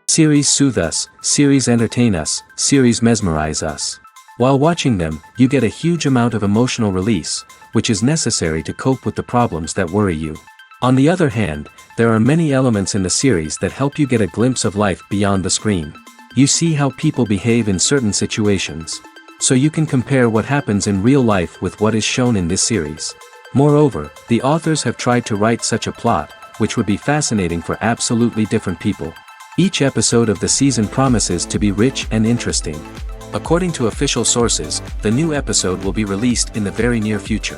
Series soothe us, series entertain us, series mesmerize us. While watching them, you get a huge amount of emotional release, which is necessary to cope with the problems that worry you. On the other hand, there are many elements in the series that help you get a glimpse of life beyond the screen. You see how people behave in certain situations. So you can compare what happens in real life with what is shown in this series. Moreover, the authors have tried to write such a plot, which would be fascinating for absolutely different people. Each episode of the season promises to be rich and interesting. According to official sources, the new episode will be released in the very near future.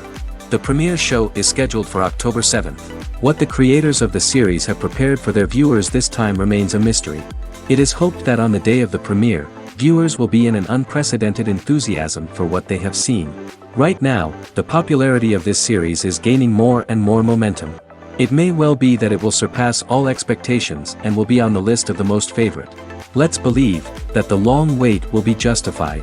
The premiere show is scheduled for October 7th. What the creators of the series have prepared for their viewers this time remains a mystery. It is hoped that on the day of the premiere, viewers will be in an unprecedented enthusiasm for what they have seen. Right now, the popularity of this series is gaining more and more momentum. It may well be that it will surpass all expectations and will be on the list of the most favorite. Let's believe that the long wait will be justified.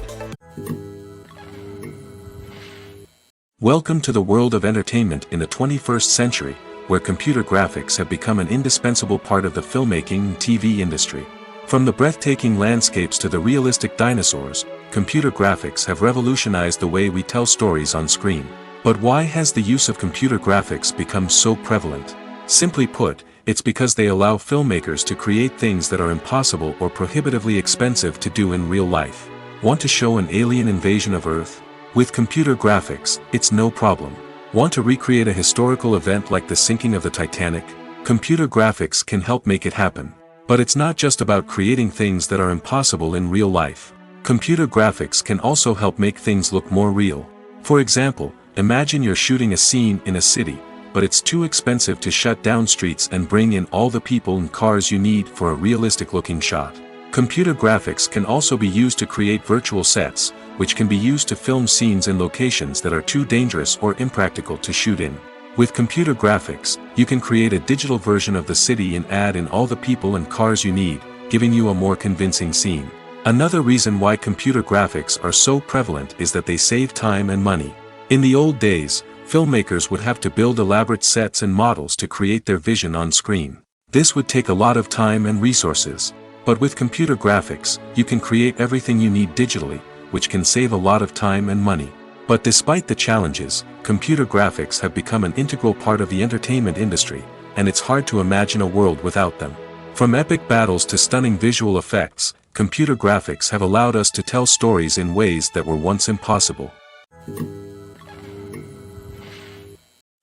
Welcome to the world of entertainment in the 21st century, where computer graphics have become an indispensable part of the filmmaking and TV industry. From the breathtaking landscapes to the realistic dinosaurs, computer graphics have revolutionized the way we tell stories on screen. But why has the use of computer graphics become so prevalent? Simply put, it's because they allow filmmakers to create things that are impossible or prohibitively expensive to do in real life. Want to show an alien invasion of Earth? With computer graphics, it's no problem. Want to recreate a historical event like the sinking of the Titanic? Computer graphics can help make it happen. But it's not just about creating things that are impossible in real life. Computer graphics can also help make things look more real. For example, imagine you're shooting a scene in a city, but it's too expensive to shut down streets and bring in all the people and cars you need for a realistic-looking shot. Computer graphics can also be used to create virtual sets, which can be used to film scenes in locations that are too dangerous or impractical to shoot in. With computer graphics, you can create a digital version of the city and add in all the people and cars you need, giving you a more convincing scene. Another reason why computer graphics are so prevalent is that they save time and money. In the old days, filmmakers would have to build elaborate sets and models to create their vision on screen. This would take a lot of time and resources. But with computer graphics, you can create everything you need digitally, which can save a lot of time and money. But despite the challenges, computer graphics have become an integral part of the entertainment industry, and it's hard to imagine a world without them. From epic battles to stunning visual effects, computer graphics have allowed us to tell stories in ways that were once impossible.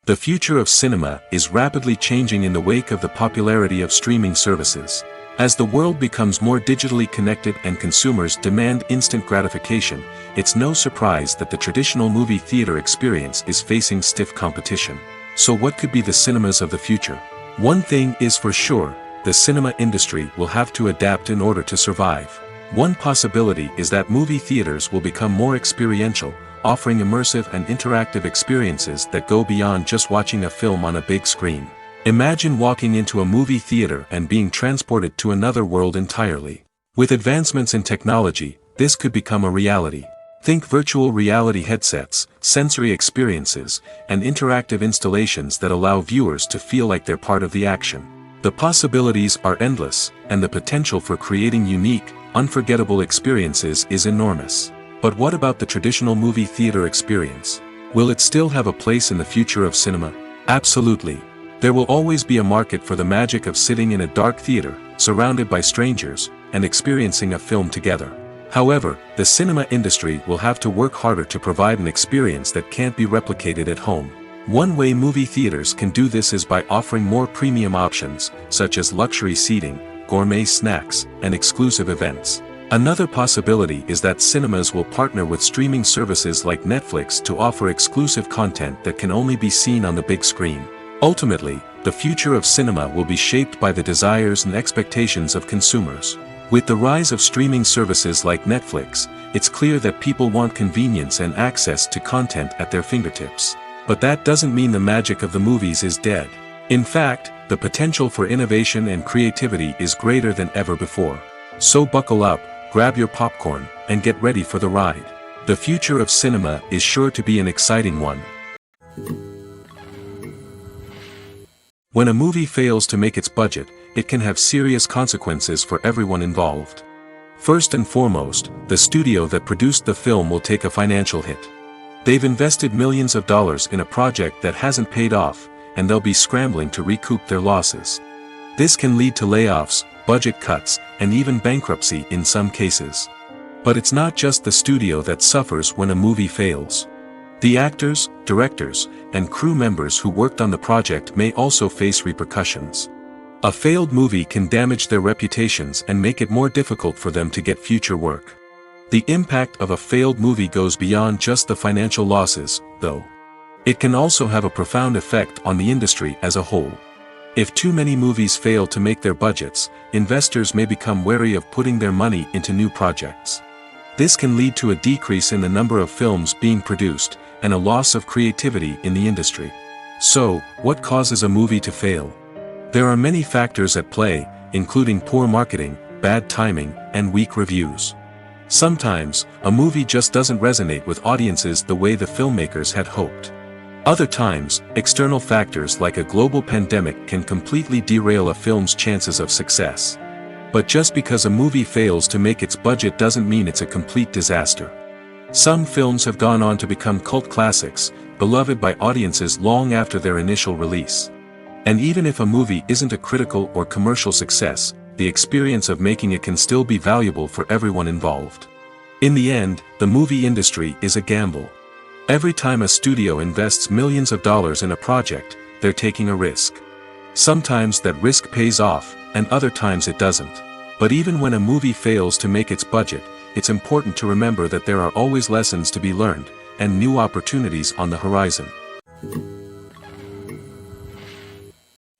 The future of cinema is rapidly changing in the wake of the popularity of streaming services. As the world becomes more digitally connected and consumers demand instant gratification, it's no surprise that the traditional movie theater experience is facing stiff competition. So what could be the cinemas of the future? One thing is for sure, the cinema industry will have to adapt in order to survive. One possibility is that movie theaters will become more experiential, offering immersive and interactive experiences that go beyond just watching a film on a big screen. Imagine walking into a movie theater and being transported to another world entirely. With advancements in technology, this could become a reality. Think virtual reality headsets, sensory experiences, and interactive installations that allow viewers to feel like they're part of the action. The possibilities are endless, and the potential for creating unique, unforgettable experiences is enormous. But what about the traditional movie theater experience? Will it still have a place in the future of cinema? Absolutely. There will always be a market for the magic of sitting in a dark theater, surrounded by strangers, and experiencing a film together. However, the cinema industry will have to work harder to provide an experience that can't be replicated at home. One way movie theaters can do this is by offering more premium options, such as luxury seating, gourmet snacks, and exclusive events. Another possibility is that cinemas will partner with streaming services like Netflix to offer exclusive content that can only be seen on the big screen. Ultimately, the future of cinema will be shaped by the desires and expectations of consumers. With the rise of streaming services like Netflix, it's clear that people want convenience and access to content at their fingertips. But that doesn't mean the magic of the movies is dead. In fact, the potential for innovation and creativity is greater than ever before. So buckle up, grab your popcorn, and get ready for the ride. The future of cinema is sure to be an exciting one. When a movie fails to make its budget, it can have serious consequences for everyone involved. First and foremost, the studio that produced the film will take a financial hit. They've invested millions of dollars in a project that hasn't paid off, and they'll be scrambling to recoup their losses. This can lead to layoffs, budget cuts, and even bankruptcy in some cases. But it's not just the studio that suffers when a movie fails. The actors, directors, and crew members who worked on the project may also face repercussions. A failed movie can damage their reputations and make it more difficult for them to get future work. The impact of a failed movie goes beyond just the financial losses, though. It can also have a profound effect on the industry as a whole. If too many movies fail to make their budgets, investors may become wary of putting their money into new projects. This can lead to a decrease in the number of films being produced, and a loss of creativity in the industry. So, what causes a movie to fail? There are many factors at play, including poor marketing, bad timing, and weak reviews. Sometimes, a movie just doesn't resonate with audiences the way the filmmakers had hoped. Other times, external factors like a global pandemic can completely derail a film's chances of success. But just because a movie fails to make its budget doesn't mean it's a complete disaster. Some films have gone on to become cult classics, beloved by audiences long after their initial release. And even if a movie isn't a critical or commercial success, the experience of making it can still be valuable for everyone involved. In the end, the movie industry is a gamble. Every time a studio invests millions of dollars in a project, they're taking a risk. Sometimes that risk pays off, and other times it doesn't. But even when a movie fails to make its budget, it's important to remember that there are always lessons to be learned, and new opportunities on the horizon.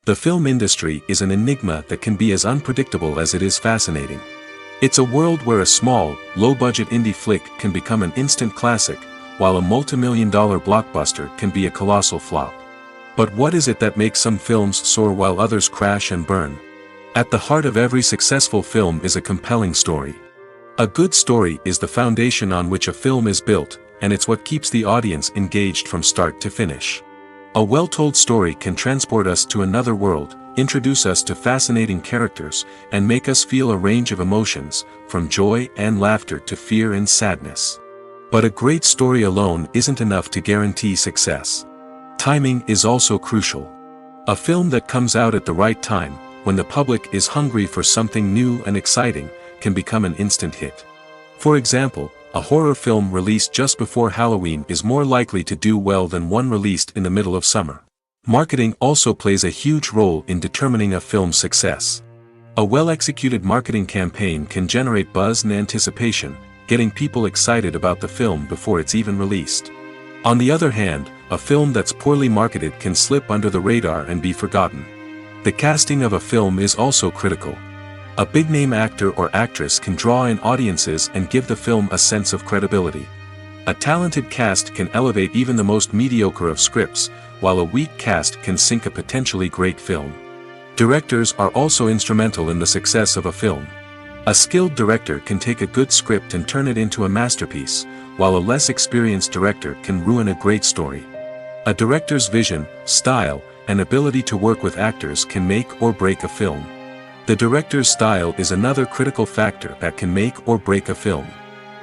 The film industry is an enigma that can be as unpredictable as it is fascinating. It's a world where a small, low-budget indie flick can become an instant classic, while a multi-million-dollar blockbuster can be a colossal flop. But what is it that makes some films soar while others crash and burn? At the heart of every successful film is a compelling story. A good story is the foundation on which a film is built, and it's what keeps the audience engaged from start to finish. A well-told story can transport us to another world, introduce us to fascinating characters, and make us feel a range of emotions, from joy and laughter to fear and sadness. But a great story alone isn't enough to guarantee success. Timing is also crucial. A film that comes out at the right time, when the public is hungry for something new and exciting, can become an instant hit. For example, a horror film released just before Halloween is more likely to do well than one released in the middle of summer. Marketing also plays a huge role in determining a film's success. A well-executed marketing campaign can generate buzz and anticipation, getting people excited about the film before it's even released. On the other hand, a film that's poorly marketed can slip under the radar and be forgotten. The casting of a film is also critical. A big-name actor or actress can draw in audiences and give the film a sense of credibility. A talented cast can elevate even the most mediocre of scripts, while a weak cast can sink a potentially great film. Directors are also instrumental in the success of a film. A skilled director can take a good script and turn it into a masterpiece, while a less experienced director can ruin a great story. A director's vision, style, and ability to work with actors can make or break a film. The director's style is another critical factor that can make or break a film.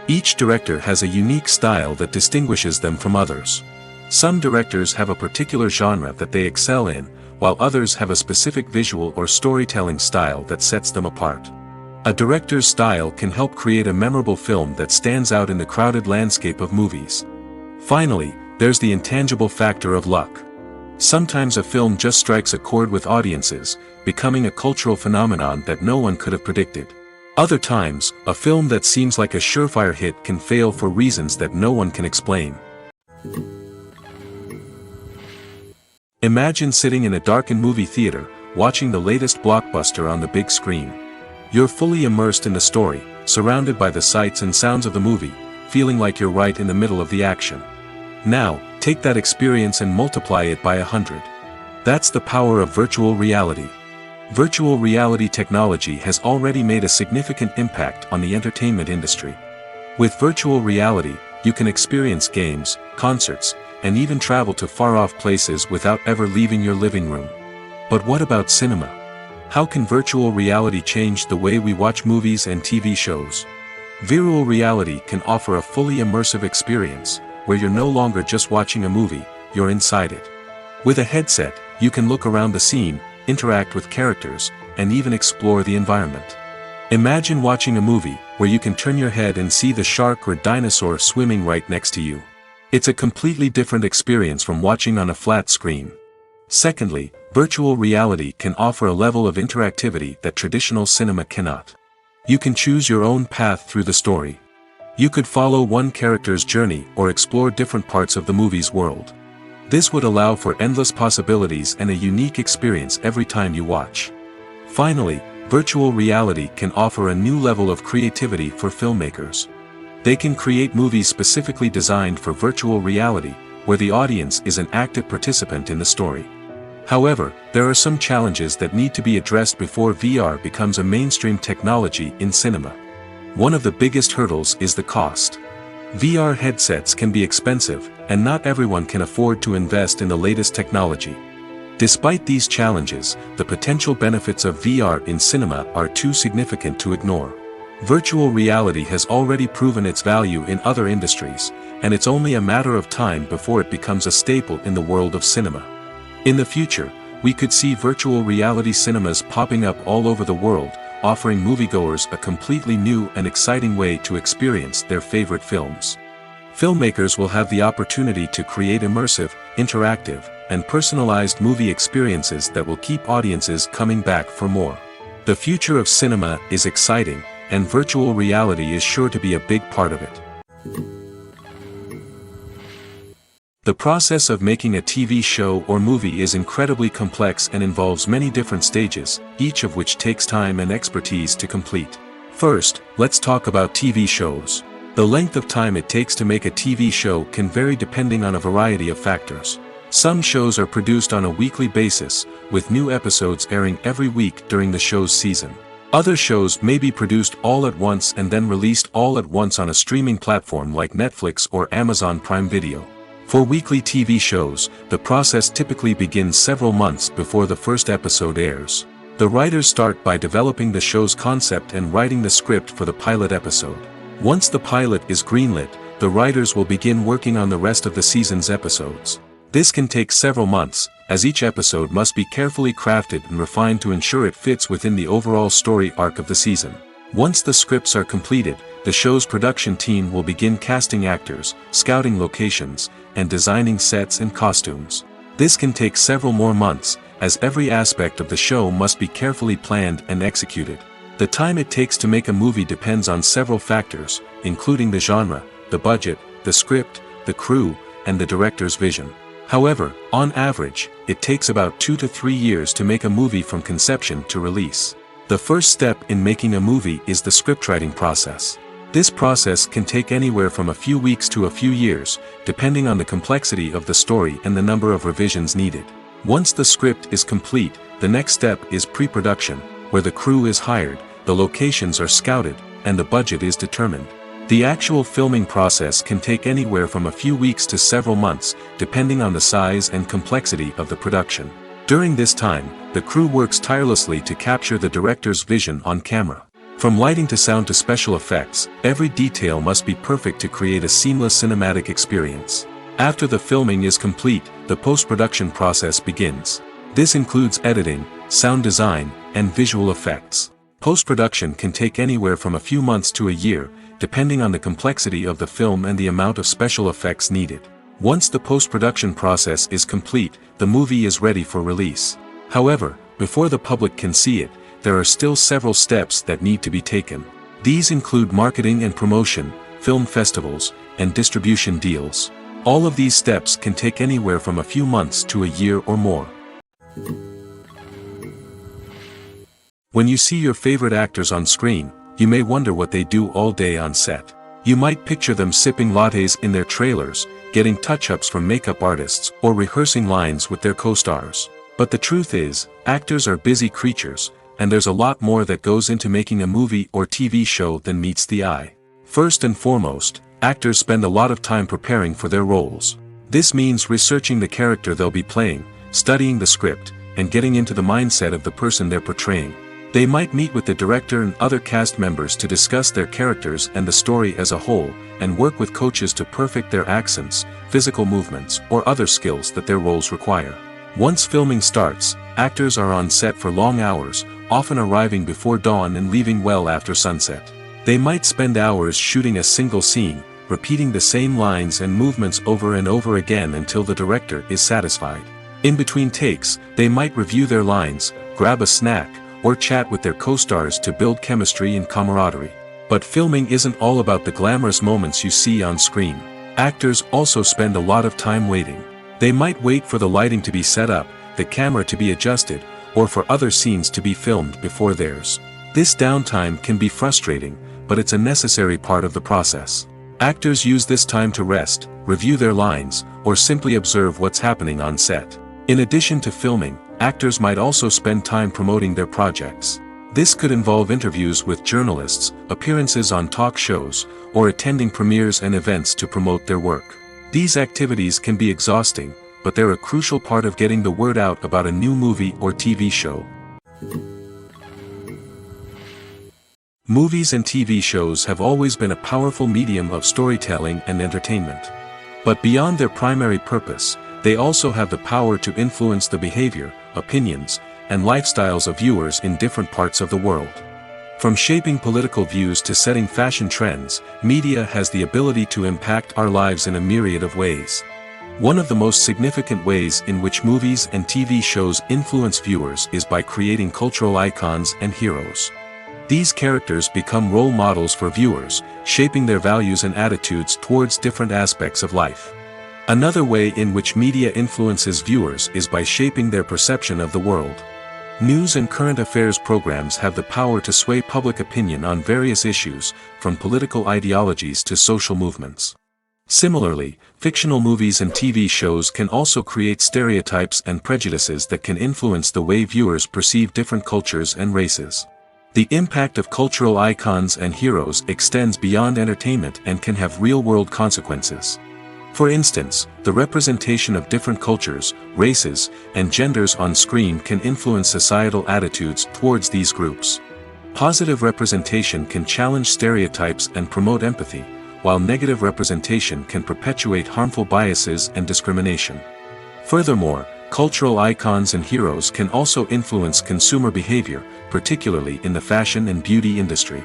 Each director has a unique style that distinguishes them from others. Some directors have a particular genre that they excel in, while others have a specific visual or storytelling style that sets them apart. A director's style can help create a memorable film that stands out in the crowded landscape of movies. Finally, there's the intangible factor of luck. Sometimes a film just strikes a chord with audiences, becoming a cultural phenomenon that no one could have predicted. Other times, a film that seems like a surefire hit can fail for reasons that no one can explain. Imagine sitting in a darkened movie theater, watching the latest blockbuster on the big screen. You're fully immersed in the story, surrounded by the sights and sounds of the movie, feeling like you're right in the middle of the action. Now, take that experience and multiply it by 100. That's the power of virtual reality. Virtual reality technology has already made a significant impact on the entertainment industry. With virtual reality, you can experience games, concerts, and even travel to far-off places without ever leaving your living room. But what about cinema? How can virtual reality change the way we watch movies and TV shows? Virtual reality can offer a fully immersive experience, where you're no longer just watching a movie, you're inside it. With a headset, you can look around the scene, interact with characters, and even explore the environment. Imagine watching a movie, where you can turn your head and see the shark or dinosaur swimming right next to you. It's a completely different experience from watching on a flat screen. Secondly, virtual reality can offer a level of interactivity that traditional cinema cannot. You can choose your own path through the story. You could follow one character's journey or explore different parts of the movie's world. This would allow for endless possibilities and a unique experience every time you watch. Finally, virtual reality can offer a new level of creativity for filmmakers. They can create movies specifically designed for virtual reality, where the audience is an active participant in the story. However, there are some challenges that need to be addressed before VR becomes a mainstream technology in cinema. One of the biggest hurdles is the cost. VR headsets can be expensive, and not everyone can afford to invest in the latest technology. Despite these challenges, the potential benefits of VR in cinema are too significant to ignore. Virtual reality has already proven its value in other industries, and it's only a matter of time before it becomes a staple in the world of cinema. In the future, we could see virtual reality cinemas popping up all over the world, offering moviegoers a completely new and exciting way to experience their favorite films. Filmmakers will have the opportunity to create immersive, interactive, and personalized movie experiences that will keep audiences coming back for more. The future of cinema is exciting, and virtual reality is sure to be a big part of it. The process of making a TV show or movie is incredibly complex and involves many different stages, each of which takes time and expertise to complete. First, let's talk about TV shows. The length of time it takes to make a TV show can vary depending on a variety of factors. Some shows are produced on a weekly basis, with new episodes airing every week during the show's season. Other shows may be produced all at once and then released all at once on a streaming platform like Netflix or Amazon Prime Video. For weekly TV shows, the process typically begins several months before the first episode airs. The writers start by developing the show's concept and writing the script for the pilot episode. Once the pilot is greenlit, the writers will begin working on the rest of the season's episodes. This can take several months, as each episode must be carefully crafted and refined to ensure it fits within the overall story arc of the season. Once the scripts are completed, the show's production team will begin casting actors, scouting locations, and designing sets and costumes. This can take several more months, as every aspect of the show must be carefully planned and executed. The time it takes to make a movie depends on several factors, including the genre, the budget, the script, the crew, and the director's vision. However, on average, it takes about 2 to 3 years to make a movie from conception to release. The first step in making a movie is the scriptwriting process. This process can take anywhere from a few weeks to a few years, depending on the complexity of the story and the number of revisions needed. Once the script is complete, the next step is pre-production, where the crew is hired, the locations are scouted, and the budget is determined. The actual filming process can take anywhere from a few weeks to several months, depending on the size and complexity of the production. During this time, the crew works tirelessly to capture the director's vision on camera. From lighting to sound to special effects, every detail must be perfect to create a seamless cinematic experience. After the filming is complete, the post-production process begins. This includes editing, sound design, and visual effects. Post-production can take anywhere from a few months to a year, depending on the complexity of the film and the amount of special effects needed. Once the post-production process is complete, the movie is ready for release. However, before the public can see it, there are still several steps that need to be taken. These include marketing and promotion, film festivals, and distribution deals. All of these steps can take anywhere from a few months to a year or more. When you see your favorite actors on screen, you may wonder what they do all day on set. You might picture them sipping lattes in their trailers, getting touch-ups from makeup artists, or rehearsing lines with their co-stars. But the truth is, actors are busy creatures, and there's a lot more that goes into making a movie or TV show than meets the eye. First and foremost, actors spend a lot of time preparing for their roles. This means researching the character they'll be playing, studying the script, and getting into the mindset of the person they're portraying. They might meet with the director and other cast members to discuss their characters and the story as a whole, and work with coaches to perfect their accents, physical movements, or other skills that their roles require. Once filming starts, actors are on set for long hours, often arriving before dawn and leaving well after sunset. They might spend hours shooting a single scene, repeating the same lines and movements over and over again until the director is satisfied. In between takes, they might review their lines, grab a snack, or chat with their co-stars to build chemistry and camaraderie. But filming isn't all about the glamorous moments you see on screen. Actors also spend a lot of time waiting. They might wait for the lighting to be set up, the camera to be adjusted, or for other scenes to be filmed before theirs. This downtime can be frustrating, but it's a necessary part of the process. Actors use this time to rest, review their lines, or simply observe what's happening on set. In addition to filming, actors might also spend time promoting their projects. This could involve interviews with journalists, appearances on talk shows, or attending premieres and events to promote their work. These activities can be exhausting, but they're a crucial part of getting the word out about a new movie or TV show. Movies and TV shows have always been a powerful medium of storytelling and entertainment. But beyond their primary purpose, they also have the power to influence the behavior, opinions, and lifestyles of viewers in different parts of the world. From shaping political views to setting fashion trends, media has the ability to impact our lives in a myriad of ways. One of the most significant ways in which movies and TV shows influence viewers is by creating cultural icons and heroes. These characters become role models for viewers, shaping their values and attitudes towards different aspects of life. Another way in which media influences viewers is by shaping their perception of the world. News and current affairs programs have the power to sway public opinion on various issues, from political ideologies to social movements. Similarly, fictional movies and TV shows can also create stereotypes and prejudices that can influence the way viewers perceive different cultures and races. The impact of cultural icons and heroes extends beyond entertainment and can have real-world consequences. For instance, the representation of different cultures, races, and genders on screen can influence societal attitudes towards these groups. Positive representation can challenge stereotypes and promote empathy, while negative representation can perpetuate harmful biases and discrimination. Furthermore, cultural icons and heroes can also influence consumer behavior, particularly in the fashion and beauty industry.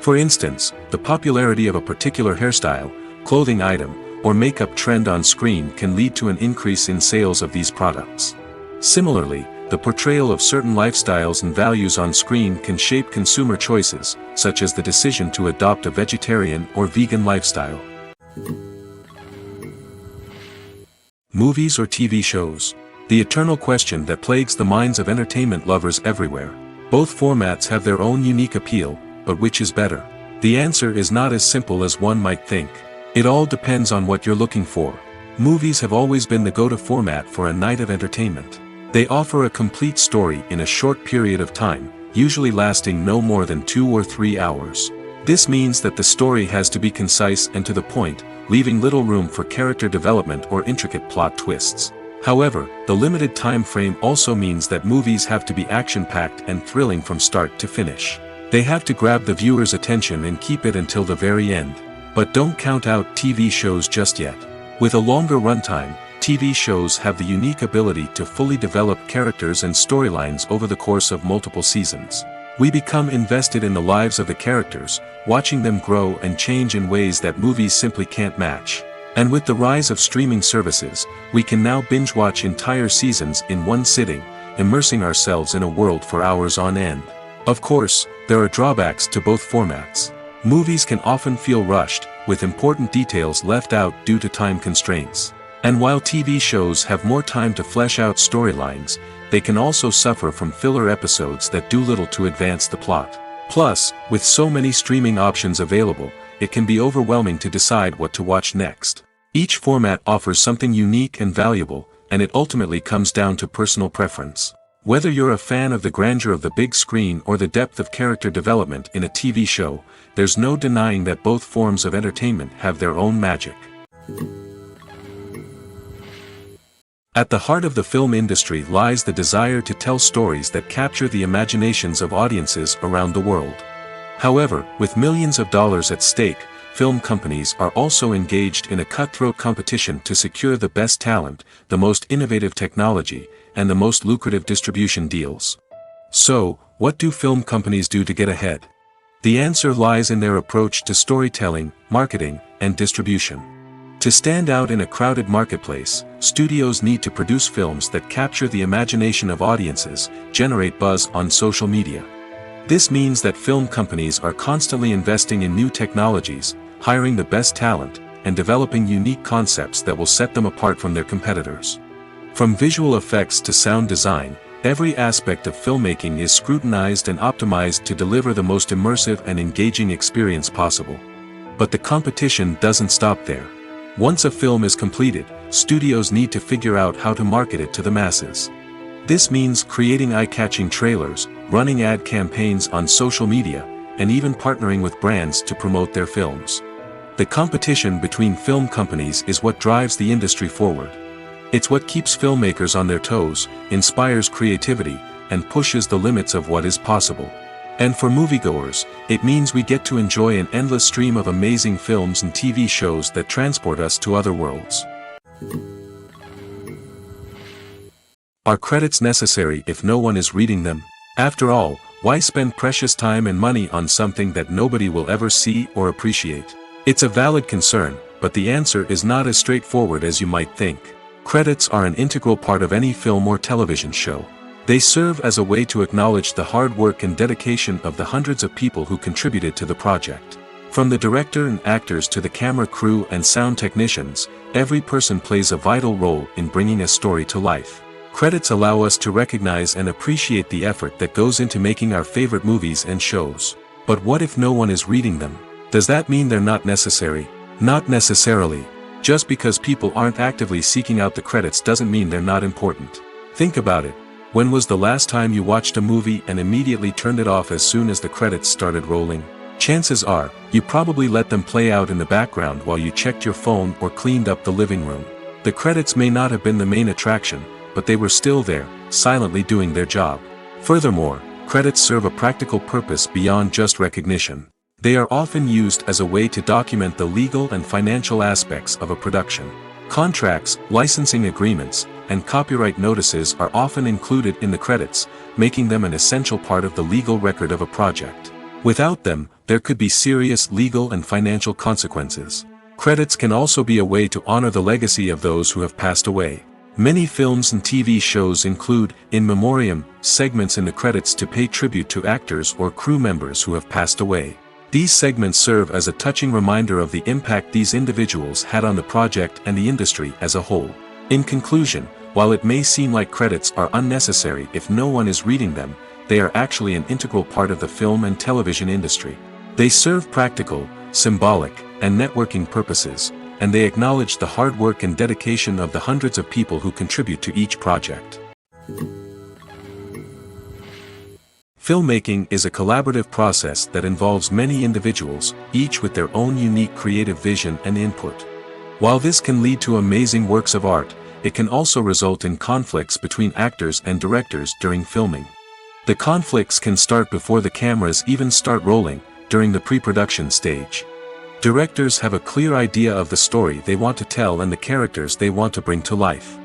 For instance, the popularity of a particular hairstyle, clothing item, or makeup trend on screen can lead to an increase in sales of these products. Similarly, the portrayal of certain lifestyles and values on screen can shape consumer choices, such as the decision to adopt a vegetarian or vegan lifestyle. Movies or TV shows? The eternal question that plagues the minds of entertainment lovers everywhere. Both formats have their own unique appeal, but which is better? The answer is not as simple as one might think. It all depends on what you're looking for. Movies have always been the go-to format for a night of entertainment. They offer a complete story in a short period of time, usually lasting no more than 2 or 3 hours. This means that the story has to be concise and to the point, leaving little room for character development or intricate plot twists. However, the limited time frame also means that movies have to be action-packed and thrilling from start to finish. They have to grab the viewer's attention and keep it until the very end. But don't count out TV shows just yet. With a longer runtime, TV shows have the unique ability to fully develop characters and storylines over the course of multiple seasons. We become invested in the lives of the characters, watching them grow and change in ways that movies simply can't match. And with the rise of streaming services, we can now binge-watch entire seasons in one sitting, immersing ourselves in a world for hours on end. Of course, there are drawbacks to both formats. Movies can often feel rushed, with important details left out due to time constraints. And while TV shows have more time to flesh out storylines, they can also suffer from filler episodes that do little to advance the plot. Plus, with so many streaming options available, it can be overwhelming to decide what to watch next. Each format offers something unique and valuable, and it ultimately comes down to personal preference. Whether you're a fan of the grandeur of the big screen or the depth of character development in a TV show, there's no denying that both forms of entertainment have their own magic. At the heart of the film industry lies the desire to tell stories that capture the imaginations of audiences around the world. However, with millions of dollars at stake, film companies are also engaged in a cutthroat competition to secure the best talent, the most innovative technology, and the most lucrative distribution deals. So, what do film companies do to get ahead? The answer lies in their approach to storytelling, marketing, and distribution. To stand out in a crowded marketplace, studios need to produce films that capture the imagination of audiences, generate buzz on social media. This means that film companies are constantly investing in new technologies, hiring the best talent, and developing unique concepts that will set them apart from their competitors. From visual effects to sound design, every aspect of filmmaking is scrutinized and optimized to deliver the most immersive and engaging experience possible. But the competition doesn't stop there. Once a film is completed, studios need to figure out how to market it to the masses. This means creating eye-catching trailers, running ad campaigns on social media, and even partnering with brands to promote their films. The competition between film companies is what drives the industry forward. It's what keeps filmmakers on their toes, inspires creativity, and pushes the limits of what is possible. And for moviegoers, it means we get to enjoy an endless stream of amazing films and TV shows that transport us to other worlds. Are credits necessary if no one is reading them? After all, why spend precious time and money on something that nobody will ever see or appreciate? It's a valid concern, but the answer is not as straightforward as you might think. Credits are an integral part of any film or television show. They serve as a way to acknowledge the hard work and dedication of the hundreds of people who contributed to the project. From the director and actors to the camera crew and sound technicians, every person plays a vital role in bringing a story to life. Credits allow us to recognize and appreciate the effort that goes into making our favorite movies and shows. But what if no one is reading them? Does that mean they're not necessary? Not necessarily. Just because people aren't actively seeking out the credits doesn't mean they're not important. Think about it. When was the last time you watched a movie and immediately turned it off as soon as the credits started rolling? Chances are, you probably let them play out in the background while you checked your phone or cleaned up the living room. The credits may not have been the main attraction, but they were still there, silently doing their job. Furthermore, credits serve a practical purpose beyond just recognition. They are often used as a way to document the legal and financial aspects of a production. Contracts, licensing agreements, and copyright notices are often included in the credits, making them an essential part of the legal record of a project. Without them, there could be serious legal and financial consequences. Credits can also be a way to honor the legacy of those who have passed away. Many films and TV shows include, in memoriam, segments in the credits to pay tribute to actors or crew members who have passed away. These segments serve as a touching reminder of the impact these individuals had on the project and the industry as a whole. In conclusion, while it may seem like credits are unnecessary if no one is reading them, they are actually an integral part of the film and television industry. They serve practical, symbolic, and networking purposes, and they acknowledge the hard work and dedication of the hundreds of people who contribute to each project. Filmmaking is a collaborative process that involves many individuals, each with their own unique creative vision and input. While this can lead to amazing works of art, it can also result in conflicts between actors and directors during filming. The conflicts can start before the cameras even start rolling, during the pre-production stage. Directors have a clear idea of the story they want to tell and the characters they want to bring to life.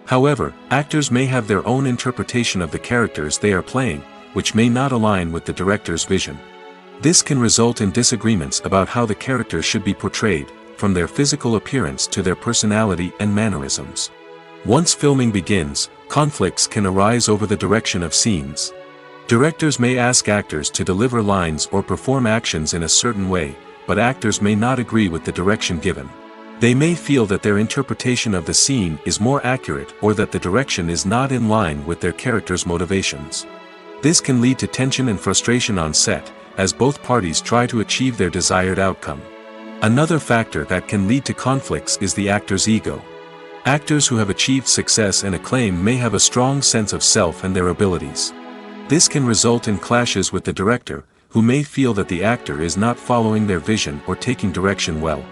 However, actors may have their own interpretation of the characters they are playing, which may not align with the director's vision. This can result in disagreements about how the characters should be portrayed, from their physical appearance to their personality and mannerisms. Once filming begins, conflicts can arise over the direction of scenes. Directors may ask actors to deliver lines or perform actions in a certain way, but actors may not agree with the direction given. They may feel that their interpretation of the scene is more accurate or that the direction is not in line with their character's motivations. This can lead to tension and frustration on set, as both parties try to achieve their desired outcome. Another factor that can lead to conflicts is the actor's ego. Actors who have achieved success and acclaim may have a strong sense of self and their abilities. This can result in clashes with the director, who may feel that the actor is not following their vision or taking direction well.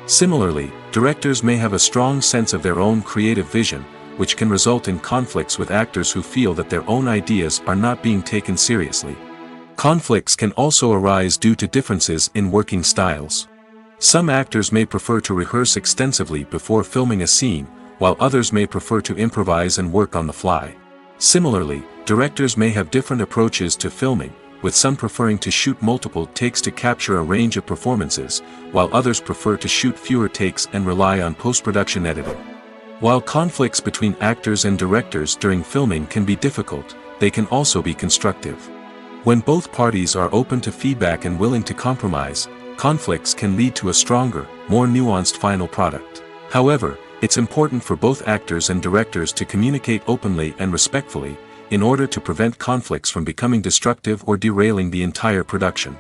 Similarly, directors may have a strong sense of their own creative vision, which can result in conflicts with actors who feel that their own ideas are not being taken seriously. Conflicts can also arise due to differences in working styles. Some actors may prefer to rehearse extensively before filming a scene, while others may prefer to improvise and work on the fly. Similarly, directors may have different approaches to filming, with some preferring to shoot multiple takes to capture a range of performances, while others prefer to shoot fewer takes and rely on post-production editing. While conflicts between actors and directors during filming can be difficult, they can also be constructive. When both parties are open to feedback and willing to compromise, conflicts can lead to a stronger, more nuanced final product. However, it's important for both actors and directors to communicate openly and respectfully, in order to prevent conflicts from becoming destructive or derailing the entire production.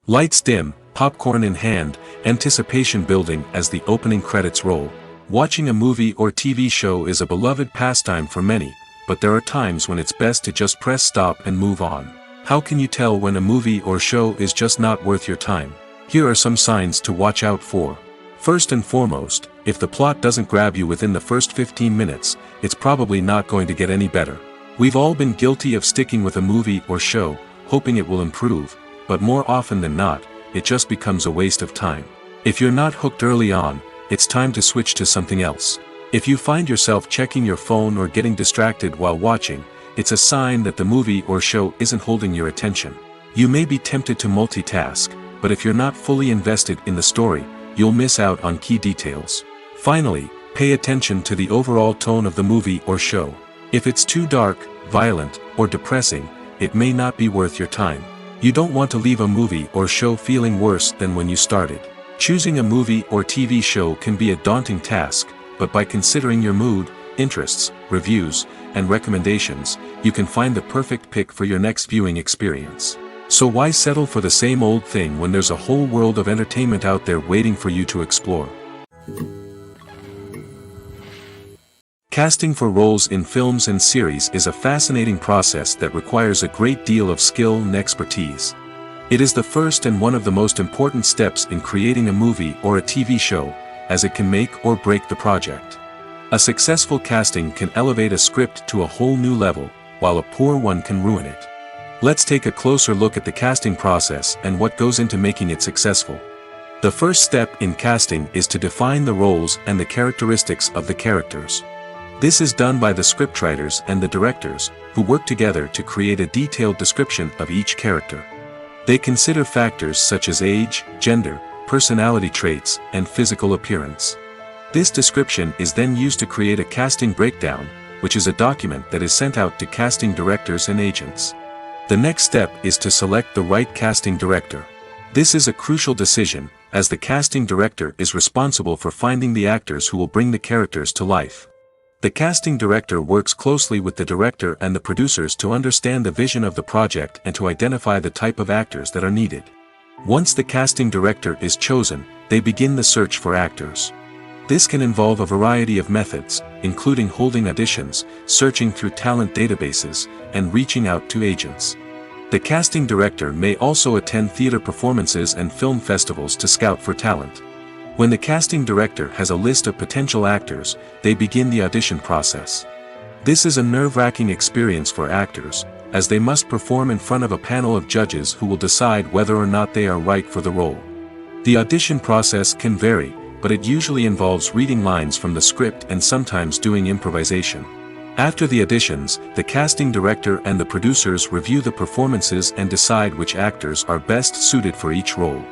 Lights dim, popcorn in hand, anticipation building as the opening credits roll. Watching a movie or TV show is a beloved pastime for many, but there are times when it's best to just press stop and move on. How can you tell when a movie or show is just not worth your time? Here are some signs to watch out for. First and foremost, if the plot doesn't grab you within the first 15 minutes, it's probably not going to get any better. We've all been guilty of sticking with a movie or show, hoping it will improve, but more often than not, it just becomes a waste of time. If you're not hooked early on, it's time to switch to something else. If you find yourself checking your phone or getting distracted while watching, it's a sign that the movie or show isn't holding your attention. You may be tempted to multitask, but if you're not fully invested in the story, you'll miss out on key details. Finally, pay attention to the overall tone of the movie or show. If it's too dark, violent, or depressing, it may not be worth your time. You don't want to leave a movie or show feeling worse than when you started. Choosing a movie or TV show can be a daunting task, but by considering your mood, interests, reviews, and recommendations, you can find the perfect pick for your next viewing experience. So why settle for the same old thing when there's a whole world of entertainment out there waiting for you to explore? Casting for roles in films and series is a fascinating process that requires a great deal of skill and expertise. It is the first and one of the most important steps in creating a movie or a TV show, as it can make or break the project. A successful casting can elevate a script to a whole new level, while a poor one can ruin it. Let's take a closer look at the casting process and what goes into making it successful. The first step in casting is to define the roles and the characteristics of the characters. This is done by the scriptwriters and the directors, who work together to create a detailed description of each character. They consider factors such as age, gender, personality traits, and physical appearance. This description is then used to create a casting breakdown, which is a document that is sent out to casting directors and agents. The next step is to select the right casting director. This is a crucial decision, as the casting director is responsible for finding the actors who will bring the characters to life. The casting director works closely with the director and the producers to understand the vision of the project and to identify the type of actors that are needed. Once the casting director is chosen, they begin the search for actors. This can involve a variety of methods, including holding auditions, searching through talent databases, and reaching out to agents. The casting director may also attend theater performances and film festivals to scout for talent. When the casting director has a list of potential actors, they begin the audition process. This is a nerve-wracking experience for actors, as they must perform in front of a panel of judges who will decide whether or not they are right for the role. The audition process can vary, but it usually involves reading lines from the script and sometimes doing improvisation. After the auditions, the casting director and the producers review the performances and decide which actors are best suited for each role.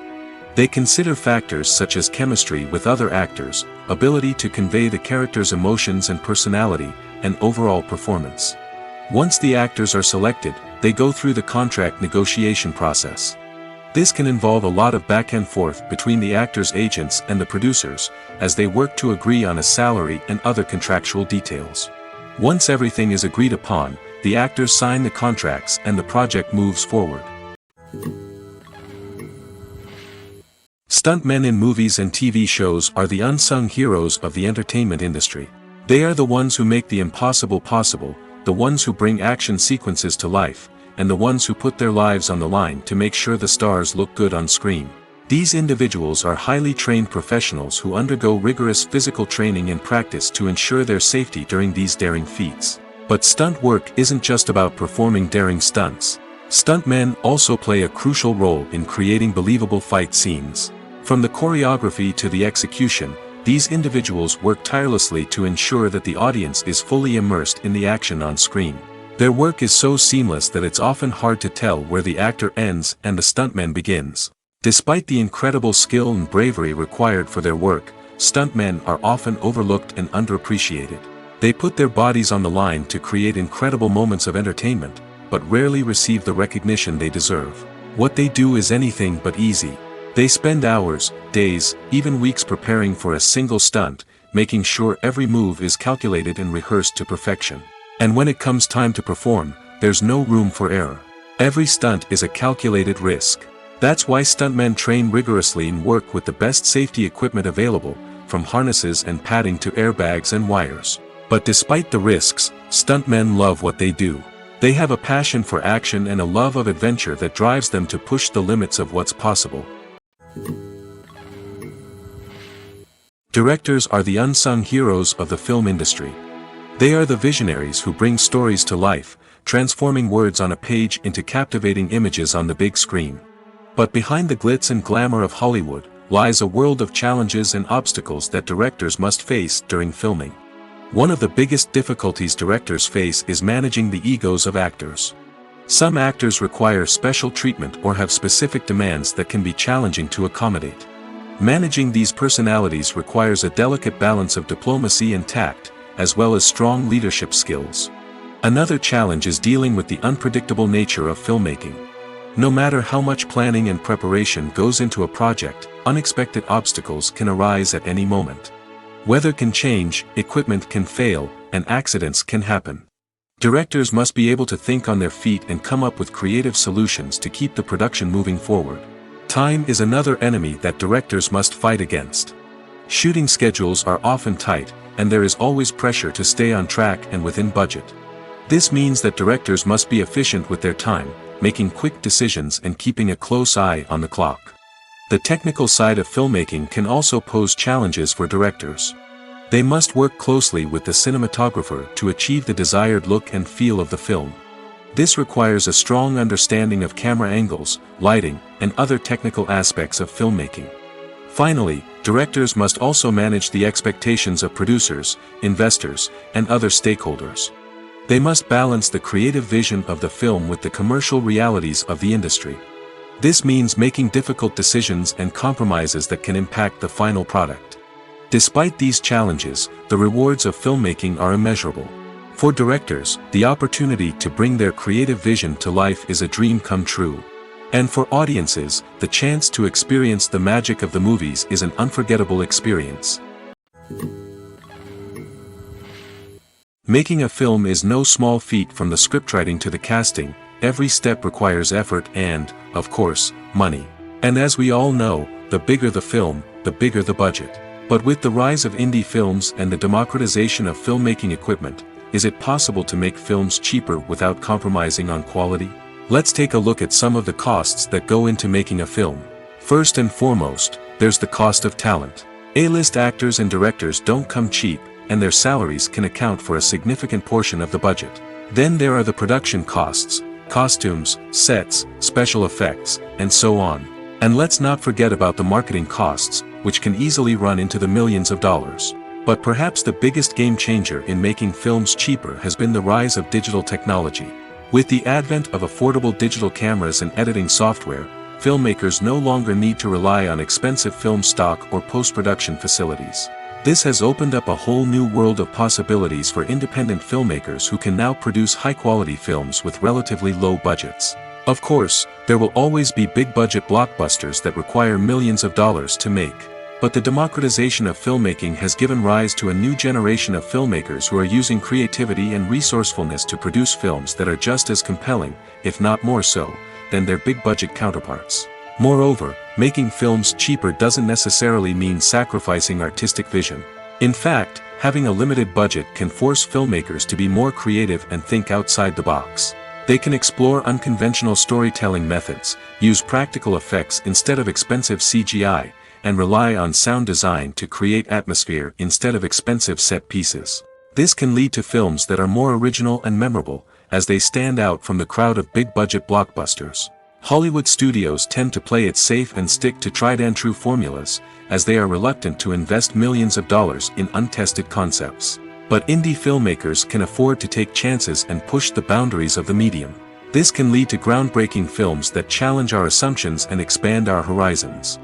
They consider factors such as chemistry with other actors, ability to convey the character's emotions and personality, and overall performance. Once the actors are selected, they go through the contract negotiation process. This can involve a lot of back and forth between the actors' agents and the producers, as they work to agree on a salary and other contractual details. Once everything is agreed upon, the actors sign the contracts and the project moves forward. Stuntmen in movies and TV shows are the unsung heroes of the entertainment industry. They are the ones who make the impossible possible, the ones who bring action sequences to life, and the ones who put their lives on the line to make sure the stars look good on screen. These individuals are highly trained professionals who undergo rigorous physical training and practice to ensure their safety during these daring feats. But stunt work isn't just about performing daring stunts. Stuntmen also play a crucial role in creating believable fight scenes. From the choreography to the execution, these individuals work tirelessly to ensure that the audience is fully immersed in the action on screen. Their work is so seamless that it's often hard to tell where the actor ends and the stuntman begins. Despite the incredible skill and bravery required for their work, stuntmen are often overlooked and underappreciated. They put their bodies on the line to create incredible moments of entertainment, but rarely receive the recognition they deserve. What they do is anything but easy. They spend hours, days, even weeks preparing for a single stunt, making sure every move is calculated and rehearsed to perfection. And when it comes time to perform, there's no room for error. Every stunt is a calculated risk. That's why stuntmen train rigorously and work with the best safety equipment available, from harnesses and padding to airbags and wires. But despite the risks, stuntmen love what they do. They have a passion for action and a love of adventure that drives them to push the limits of what's possible. Directors are the unsung heroes of the film industry. They are the visionaries who bring stories to life, transforming words on a page into captivating images on the big screen. But behind the glitz and glamour of Hollywood, lies a world of challenges and obstacles that directors must face during filming. One of the biggest difficulties directors face is managing the egos of actors. Some actors require special treatment or have specific demands that can be challenging to accommodate. Managing these personalities requires a delicate balance of diplomacy and tact, as well as strong leadership skills. Another challenge is dealing with the unpredictable nature of filmmaking. No matter how much planning and preparation goes into a project, unexpected obstacles can arise at any moment. Weather can change, equipment can fail, and accidents can happen. Directors must be able to think on their feet and come up with creative solutions to keep the production moving forward. Time is another enemy that directors must fight against. Shooting schedules are often tight, and there is always pressure to stay on track and within budget. This means that directors must be efficient with their time, making quick decisions and keeping a close eye on the clock. The technical side of filmmaking can also pose challenges for directors. They must work closely with the cinematographer to achieve the desired look and feel of the film. This requires a strong understanding of camera angles, lighting, and other technical aspects of filmmaking. Finally, directors must also manage the expectations of producers, investors, and other stakeholders. They must balance the creative vision of the film with the commercial realities of the industry. This means making difficult decisions and compromises that can impact the final product. Despite these challenges, the rewards of filmmaking are immeasurable. For directors, the opportunity to bring their creative vision to life is a dream come true. And for audiences, the chance to experience the magic of the movies is an unforgettable experience. Making a film is no small feat. From the scriptwriting to the casting, every step requires effort and, of course, money. And as we all know, the bigger the film, the bigger the budget. But with the rise of indie films and the democratization of filmmaking equipment, is it possible to make films cheaper without compromising on quality? Let's take a look at some of the costs that go into making a film. First and foremost, there's the cost of talent. A-list actors and directors don't come cheap, and their salaries can account for a significant portion of the budget. Then there are the production costs, costumes, sets, special effects, and so on. And let's not forget about the marketing costs, which can easily run into the millions of dollars. But perhaps the biggest game changer in making films cheaper has been the rise of digital technology. With the advent of affordable digital cameras and editing software, filmmakers no longer need to rely on expensive film stock or post-production facilities. This has opened up a whole new world of possibilities for independent filmmakers who can now produce high-quality films with relatively low budgets. Of course, there will always be big-budget blockbusters that require millions of dollars to make. But the democratization of filmmaking has given rise to a new generation of filmmakers who are using creativity and resourcefulness to produce films that are just as compelling, if not more so, than their big-budget counterparts. Moreover, making films cheaper doesn't necessarily mean sacrificing artistic vision. In fact, having a limited budget can force filmmakers to be more creative and think outside the box. They can explore unconventional storytelling methods, use practical effects instead of expensive CGI, and rely on sound design to create atmosphere instead of expensive set pieces. This can lead to films that are more original and memorable, as they stand out from the crowd of big-budget blockbusters. Hollywood studios tend to play it safe and stick to tried-and-true formulas, as they are reluctant to invest millions of dollars in untested concepts. But indie filmmakers can afford to take chances and push the boundaries of the medium. This can lead to groundbreaking films that challenge our assumptions and expand our horizons.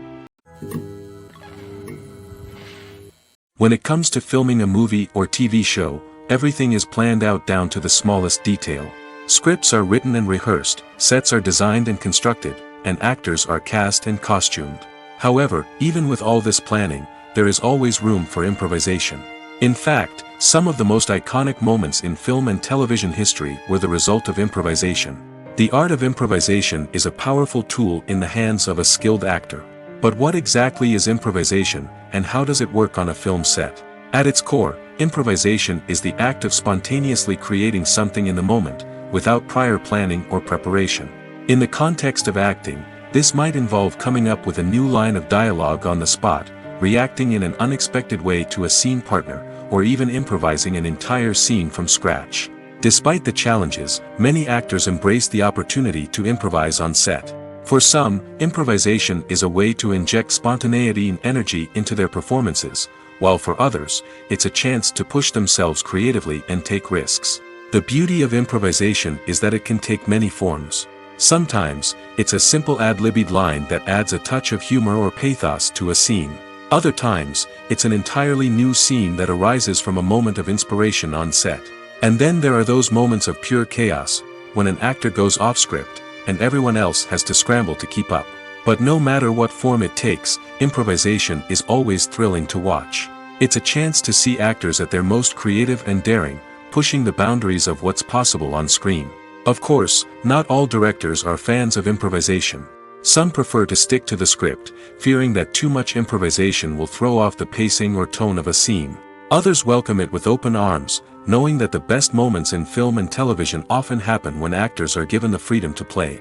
When it comes to filming a movie or TV show, everything is planned out down to the smallest detail. Scripts are written and rehearsed, sets are designed and constructed, and actors are cast and costumed. However, even with all this planning, there is always room for improvisation. In fact, some of the most iconic moments in film and television history were the result of improvisation. The art of improvisation is a powerful tool in the hands of a skilled actor. But what exactly is improvisation, and how does it work on a film set? At its core, improvisation is the act of spontaneously creating something in the moment, without prior planning or preparation. In the context of acting, this might involve coming up with a new line of dialogue on the spot, reacting in an unexpected way to a scene partner, or even improvising an entire scene from scratch. Despite the challenges, many actors embrace the opportunity to improvise on set. For some, improvisation is a way to inject spontaneity and energy into their performances, while for others, it's a chance to push themselves creatively and take risks. The beauty of improvisation is that it can take many forms. Sometimes, it's a simple ad-libbed line that adds a touch of humor or pathos to a scene. Other times, it's an entirely new scene that arises from a moment of inspiration on set. And then there are those moments of pure chaos, when an actor goes off script, and everyone else has to scramble to keep up. But no matter what form it takes, improvisation is always thrilling to watch. It's a chance to see actors at their most creative and daring, pushing the boundaries of what's possible on screen. Of course, not all directors are fans of improvisation. Some prefer to stick to the script, fearing that too much improvisation will throw off the pacing or tone of a scene. Others welcome it with open arms, knowing that the best moments in film and television often happen when actors are given the freedom to play.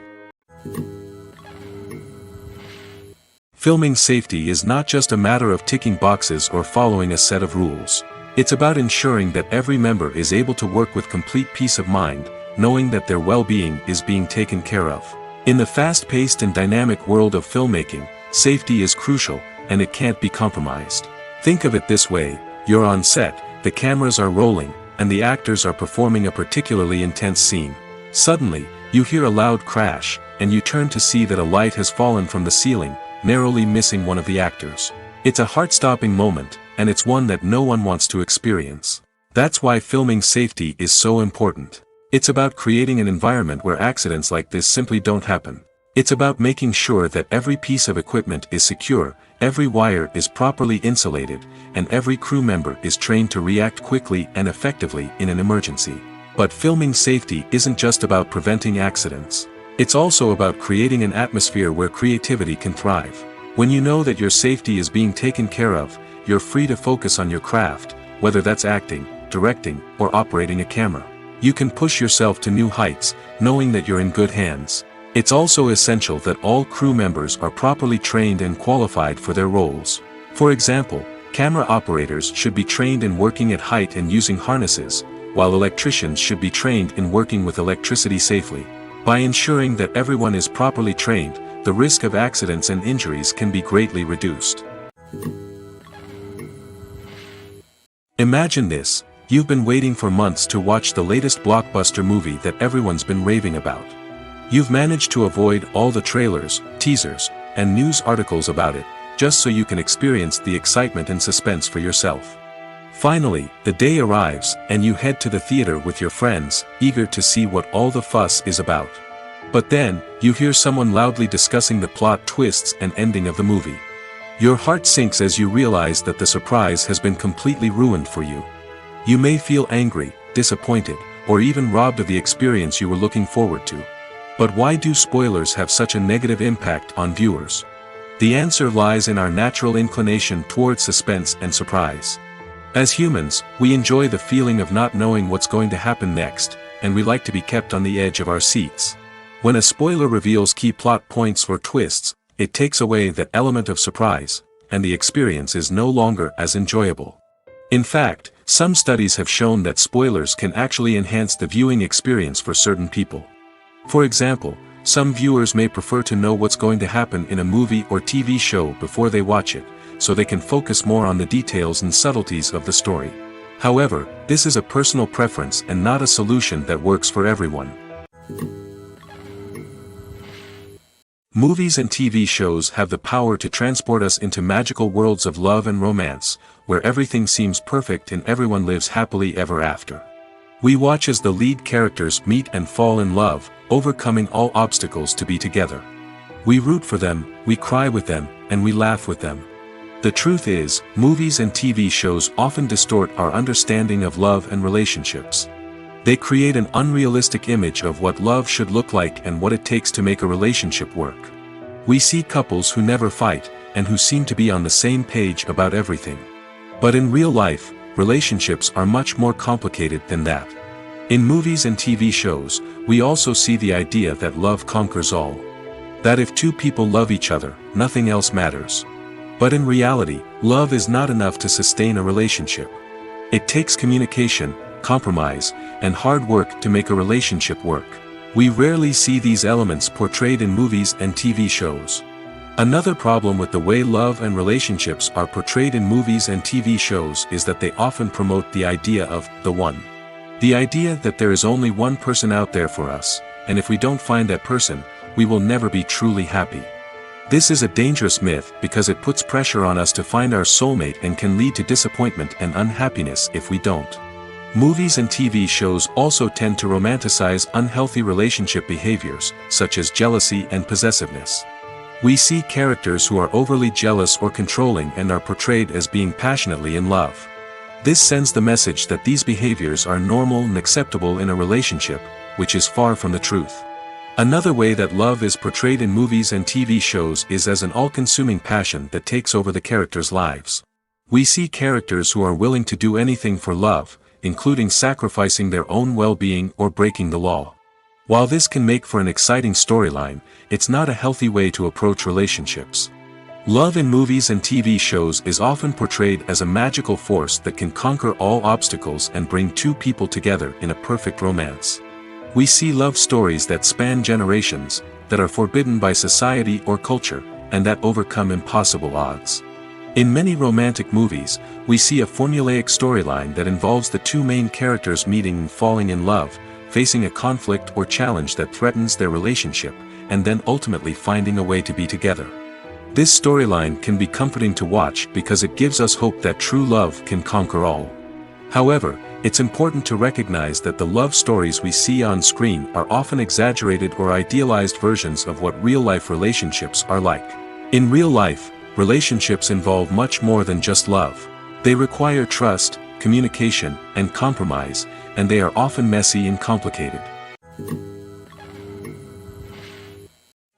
Filming safety is not just a matter of ticking boxes or following a set of rules. It's about ensuring that every member is able to work with complete peace of mind, knowing that their well-being is being taken care of. In the fast-paced and dynamic world of filmmaking, safety is crucial, and it can't be compromised. Think of it this way: you're on set, the cameras are rolling, and the actors are performing a particularly intense scene. Suddenly, you hear a loud crash, and you turn to see that a light has fallen from the ceiling, narrowly missing one of the actors. It's a heart-stopping moment, and it's one that no one wants to experience. That's why filming safety is so important. It's about creating an environment where accidents like this simply don't happen. It's about making sure that every piece of equipment is secure, every wire is properly insulated, and every crew member is trained to react quickly and effectively in an emergency. But filming safety isn't just about preventing accidents. It's also about creating an atmosphere where creativity can thrive. When you know that your safety is being taken care of, you're free to focus on your craft, whether that's acting, directing, or operating a camera. You can push yourself to new heights, knowing that you're in good hands. It's also essential that all crew members are properly trained and qualified for their roles. For example, camera operators should be trained in working at height and using harnesses, while electricians should be trained in working with electricity safely. By ensuring that everyone is properly trained, the risk of accidents and injuries can be greatly reduced. Imagine this: you've been waiting for months to watch the latest blockbuster movie that everyone's been raving about. You've managed to avoid all the trailers, teasers, and news articles about it, just so you can experience the excitement and suspense for yourself. Finally, the day arrives, and you head to the theater with your friends, eager to see what all the fuss is about. But then, you hear someone loudly discussing the plot twists and ending of the movie. Your heart sinks as you realize that the surprise has been completely ruined for you. You may feel angry, disappointed, or even robbed of the experience you were looking forward to. But why do spoilers have such a negative impact on viewers? The answer lies in our natural inclination towards suspense and surprise. As humans, we enjoy the feeling of not knowing what's going to happen next, and we like to be kept on the edge of our seats. When a spoiler reveals key plot points or twists, it takes away that element of surprise, and the experience is no longer as enjoyable. In fact, some studies have shown that spoilers can actually enhance the viewing experience for certain people. For example, some viewers may prefer to know what's going to happen in a movie or TV show before they watch it, so they can focus more on the details and subtleties of the story. However, this is a personal preference and not a solution that works for everyone. Movies and TV shows have the power to transport us into magical worlds of love and romance, where everything seems perfect and everyone lives happily ever after. We watch as the lead characters meet and fall in love, overcoming all obstacles to be together. We root for them, we cry with them, and we laugh with them. The truth is, movies and TV shows often distort our understanding of love and relationships. They create an unrealistic image of what love should look like and what it takes to make a relationship work. We see couples who never fight, and who seem to be on the same page about everything. But in real life, relationships are much more complicated than that. In movies and TV shows, we also see the idea that love conquers all. That if two people love each other, nothing else matters. But in reality, love is not enough to sustain a relationship. It takes communication, compromise, and hard work to make a relationship work. We rarely see these elements portrayed in movies and TV shows. Another problem with the way love and relationships are portrayed in movies and TV shows is that they often promote the idea of the one. The idea that there is only one person out there for us, and if we don't find that person, we will never be truly happy. This is a dangerous myth because it puts pressure on us to find our soulmate and can lead to disappointment and unhappiness if we don't. Movies and TV shows also tend to romanticize unhealthy relationship behaviors, such as jealousy and possessiveness. We see characters who are overly jealous or controlling and are portrayed as being passionately in love. This sends the message that these behaviors are normal and acceptable in a relationship, which is far from the truth. Another way that love is portrayed in movies and TV shows is as an all-consuming passion that takes over the characters' lives. We see characters who are willing to do anything for love, including sacrificing their own well-being or breaking the law. While this can make for an exciting storyline, it's not a healthy way to approach relationships. Love in movies and TV shows is often portrayed as a magical force that can conquer all obstacles and bring two people together in a perfect romance. We see love stories that span generations, that are forbidden by society or culture, and that overcome impossible odds. In many romantic movies, we see a formulaic storyline that involves the two main characters meeting and falling in love, facing a conflict or challenge that threatens their relationship, and then ultimately finding a way to be together. This storyline can be comforting to watch because it gives us hope that true love can conquer all. However, it's important to recognize that the love stories we see on screen are often exaggerated or idealized versions of what real-life relationships are like. In real life, relationships involve much more than just love. They require trust, communication, and compromise, and they are often messy and complicated.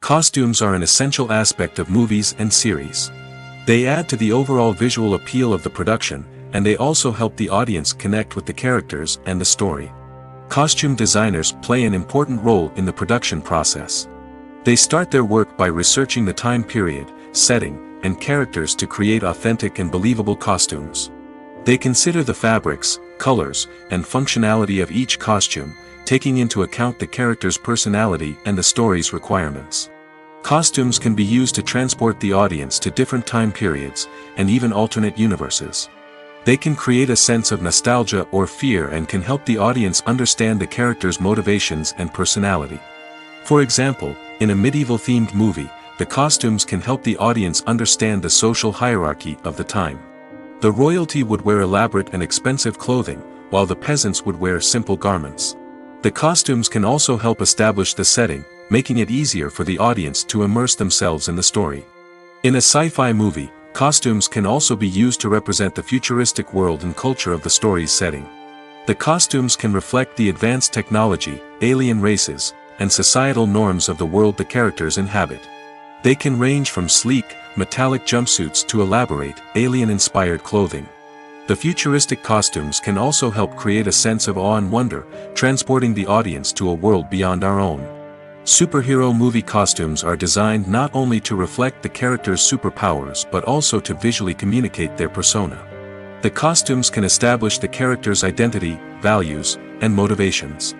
Costumes are an essential aspect of movies and series. They add to the overall visual appeal of the production, and they also help the audience connect with the characters and the story. Costume designers play an important role in the production process. They start their work by researching the time period, setting, and characters to create authentic and believable costumes. They consider the fabrics, colors, and functionality of each costume, taking into account the character's personality and the story's requirements. Costumes can be used to transport the audience to different time periods, and even alternate universes. They can create a sense of nostalgia or fear and can help the audience understand the character's motivations and personality. For example, in a medieval-themed movie, the costumes can help the audience understand the social hierarchy of the time. The royalty would wear elaborate and expensive clothing, while the peasants would wear simple garments. The costumes can also help establish the setting, making it easier for the audience to immerse themselves in the story. In a sci-fi movie, costumes can also be used to represent the futuristic world and culture of the story's setting. The costumes can reflect the advanced technology, alien races, and societal norms of the world the characters inhabit. They can range from sleek, metallic jumpsuits to elaborate, alien-inspired clothing. The futuristic costumes can also help create a sense of awe and wonder, transporting the audience to a world beyond our own. Superhero movie costumes are designed not only to reflect the character's superpowers but also to visually communicate their persona. The costumes can establish the character's identity, values, and motivations.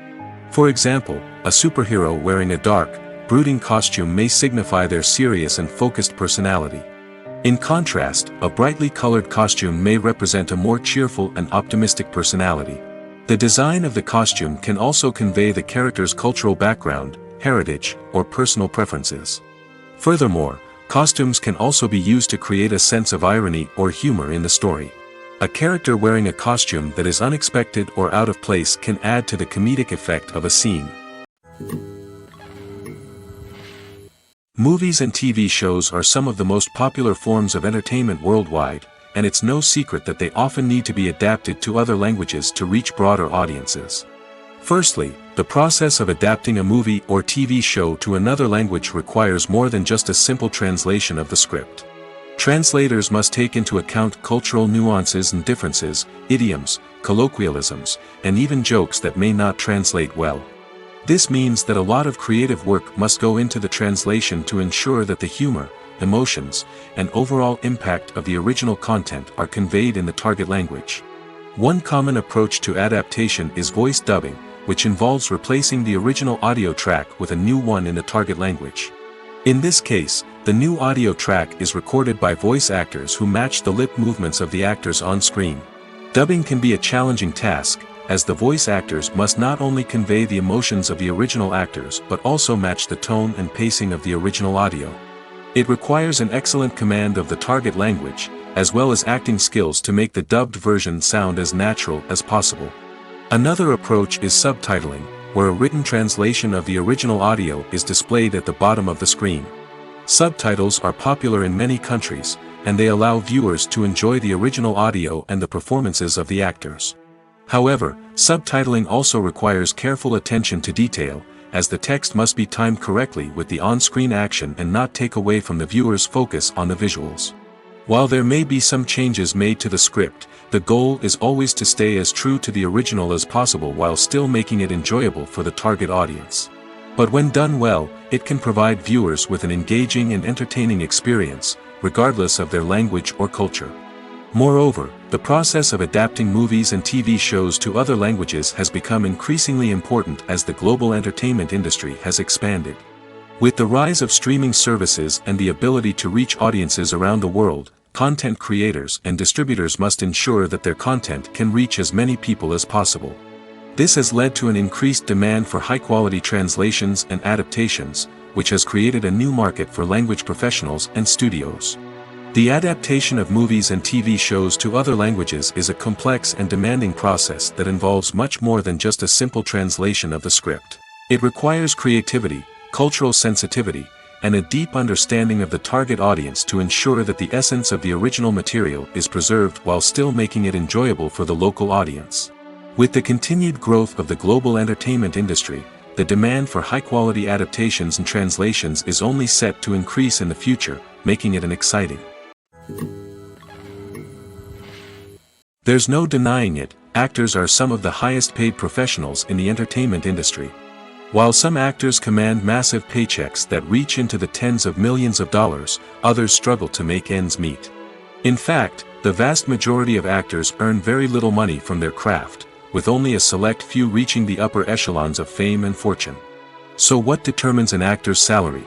For example, a superhero wearing a dark, brooding costume may signify their serious and focused personality. In contrast, a brightly colored costume may represent a more cheerful and optimistic personality. The design of the costume can also convey the character's cultural background, heritage, or personal preferences. Furthermore, costumes can also be used to create a sense of irony or humor in the story. A character wearing a costume that is unexpected or out of place can add to the comedic effect of a scene. Movies and TV shows are some of the most popular forms of entertainment worldwide, and it's no secret that they often need to be adapted to other languages to reach broader audiences. Firstly, the process of adapting a movie or TV show to another language requires more than just a simple translation of the script. Translators must take into account cultural nuances and differences, idioms, colloquialisms, and even jokes that may not translate well. This means that a lot of creative work must go into the translation to ensure that the humor, emotions, and overall impact of the original content are conveyed in the target language. One common approach to adaptation is voice dubbing, which involves replacing the original audio track with a new one in the target language. In this case, the new audio track is recorded by voice actors who match the lip movements of the actors on screen. Dubbing can be a challenging task, as the voice actors must not only convey the emotions of the original actors but also match the tone and pacing of the original audio. It requires an excellent command of the target language, as well as acting skills to make the dubbed version sound as natural as possible. Another approach is subtitling, where a written translation of the original audio is displayed at the bottom of the screen. Subtitles are popular in many countries, and they allow viewers to enjoy the original audio and the performances of the actors. However, subtitling also requires careful attention to detail, as the text must be timed correctly with the on-screen action and not take away from the viewer's focus on the visuals. While there may be some changes made to the script, the goal is always to stay as true to the original as possible while still making it enjoyable for the target audience. But when done well, it can provide viewers with an engaging and entertaining experience, regardless of their language or culture. Moreover, the process of adapting movies and TV shows to other languages has become increasingly important as the global entertainment industry has expanded. With the rise of streaming services and the ability to reach audiences around the world, content creators and distributors must ensure that their content can reach as many people as possible. This has led to an increased demand for high-quality translations and adaptations, which has created a new market for language professionals and studios. The adaptation of movies and TV shows to other languages is a complex and demanding process that involves much more than just a simple translation of the script. It requires creativity, cultural sensitivity, and a deep understanding of the target audience to ensure that the essence of the original material is preserved while still making it enjoyable for the local audience. With the continued growth of the global entertainment industry, the demand for high-quality adaptations and translations is only set to increase in the future, making it an exciting. There's no denying it, actors are some of the highest-paid professionals in the entertainment industry. While some actors command massive paychecks that reach into the tens of millions of dollars, others struggle to make ends meet. In fact, the vast majority of actors earn very little money from their craft, with only a select few reaching the upper echelons of fame and fortune. So what determines an actor's salary?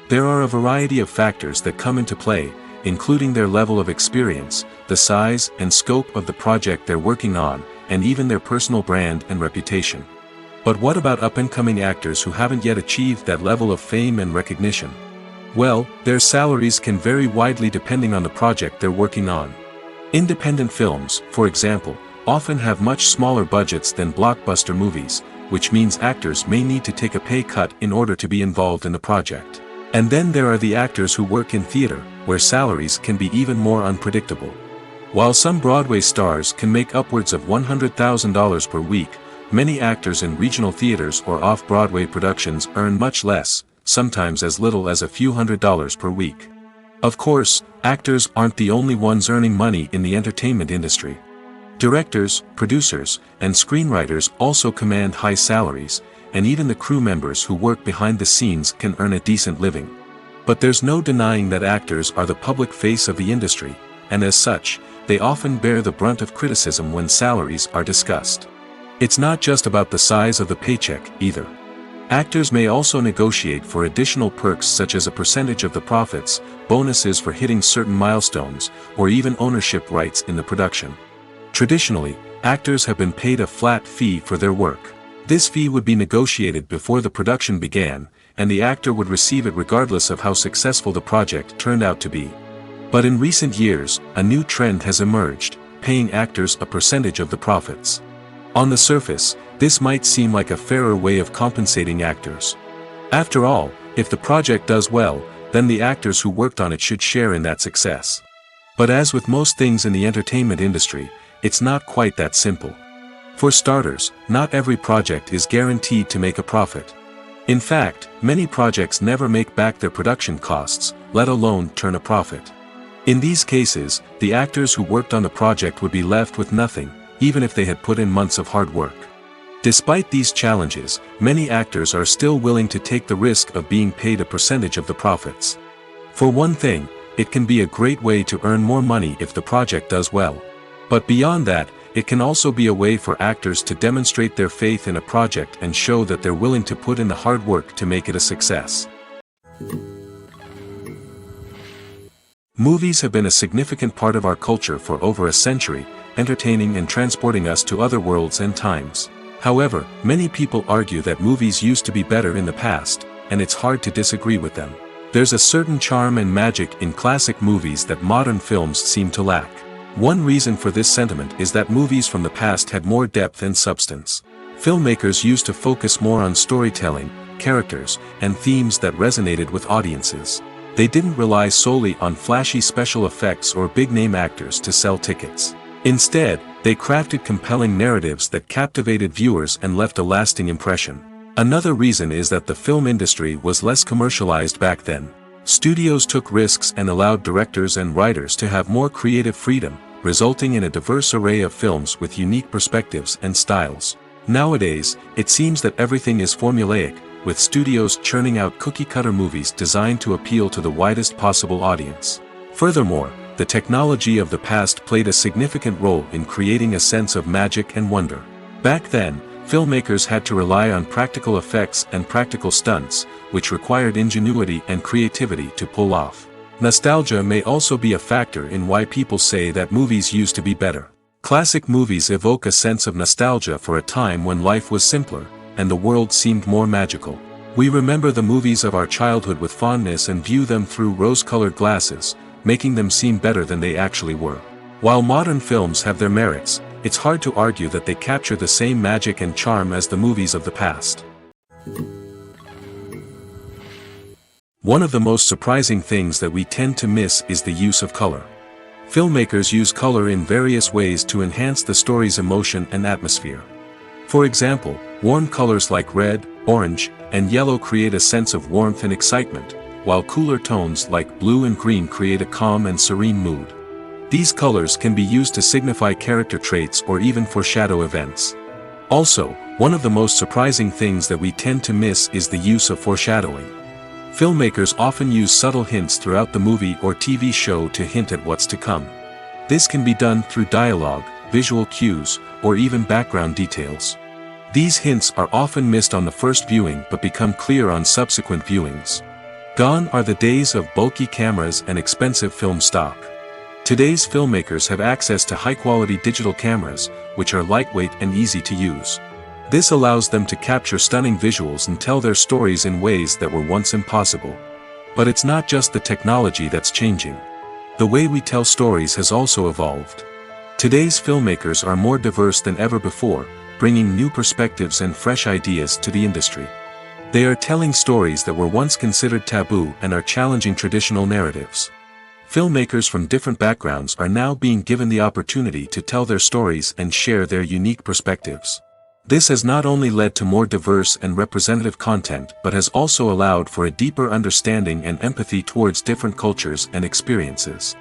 There are a variety of factors that come into play, including their level of experience, the size and scope of the project they're working on, and even their personal brand and reputation. But what about up-and-coming actors who haven't yet achieved that level of fame and recognition? Well, their salaries can vary widely depending on the project they're working on. Independent films, for example, often have much smaller budgets than blockbuster movies, which means actors may need to take a pay cut in order to be involved in the project. And then there are the actors who work in theater, where salaries can be even more unpredictable. While some Broadway stars can make upwards of $100,000 per week, many actors in regional theaters or off-Broadway productions earn much less, sometimes as little as a few $100s per week. Of course, actors aren't the only ones earning money in the entertainment industry. Directors, producers, and screenwriters also command high salaries, and even the crew members who work behind the scenes can earn a decent living. But there's no denying that actors are the public face of the industry, and as such, they often bear the brunt of criticism when salaries are discussed. It's not just about the size of the paycheck, either. Actors may also negotiate for additional perks such as a percentage of the profits, bonuses for hitting certain milestones, or even ownership rights in the production. Traditionally, actors have been paid a flat fee for their work. This fee would be negotiated before the production began, and the actor would receive it regardless of how successful the project turned out to be. But in recent years, a new trend has emerged, paying actors a percentage of the profits. On the surface, this might seem like a fairer way of compensating actors. After all, if the project does well, then the actors who worked on it should share in that success. But as with most things in the entertainment industry, it's not quite that simple. For starters, not every project is guaranteed to make a profit. In fact, many projects never make back their production costs, let alone turn a profit. In these cases, the actors who worked on the project would be left with nothing, even if they had put in months of hard work. Despite these challenges, many actors are still willing to take the risk of being paid a percentage of the profits. For one thing, it can be a great way to earn more money if the project does well. But beyond that, it can also be a way for actors to demonstrate their faith in a project and show that they're willing to put in the hard work to make it a success. Movies have been a significant part of our culture for over a century, entertaining and transporting us to other worlds and times. However, many people argue that movies used to be better in the past, and it's hard to disagree with them. There's a certain charm and magic in classic movies that modern films seem to lack. One reason for this sentiment is that movies from the past had more depth and substance. Filmmakers used to focus more on storytelling, characters, and themes that resonated with audiences. They didn't rely solely on flashy special effects or big-name actors to sell tickets. Instead, they crafted compelling narratives that captivated viewers and left a lasting impression. Another reason is that the film industry was less commercialized back then. Studios took risks and allowed directors and writers to have more creative freedom, resulting in a diverse array of films with unique perspectives and styles. Nowadays, it seems that everything is formulaic, with studios churning out cookie-cutter movies designed to appeal to the widest possible audience. Furthermore, the technology of the past played a significant role in creating a sense of magic and wonder. Back then, filmmakers had to rely on practical effects and practical stunts, which required ingenuity and creativity to pull off. Nostalgia may also be a factor in why people say that movies used to be better. Classic movies evoke a sense of nostalgia for a time when life was simpler, and the world seemed more magical. We remember the movies of our childhood with fondness and view them through rose-colored glasses, making them seem better than they actually were. While modern films have their merits, it's hard to argue that they capture the same magic and charm as the movies of the past. One of the most surprising things that we tend to miss is the use of color. Filmmakers use color in various ways to enhance the story's emotion and atmosphere. For example, warm colors like red, orange, and yellow create a sense of warmth and excitement, while cooler tones like blue and green create a calm and serene mood. These colors can be used to signify character traits or even foreshadow events. Also, one of the most surprising things that we tend to miss is the use of foreshadowing. Filmmakers often use subtle hints throughout the movie or TV show to hint at what's to come. This can be done through dialogue, visual cues, or even background details. These hints are often missed on the first viewing but become clear on subsequent viewings. Gone are the days of bulky cameras and expensive film stock. Today's filmmakers have access to high-quality digital cameras, which are lightweight and easy to use. This allows them to capture stunning visuals and tell their stories in ways that were once impossible. But it's not just the technology that's changing. The way we tell stories has also evolved. Today's filmmakers are more diverse than ever before, bringing new perspectives and fresh ideas to the industry. They are telling stories that were once considered taboo and are challenging traditional narratives. Filmmakers from different backgrounds are now being given the opportunity to tell their stories and share their unique perspectives. This has not only led to more diverse and representative content but has also allowed for a deeper understanding and empathy towards different cultures and experiences.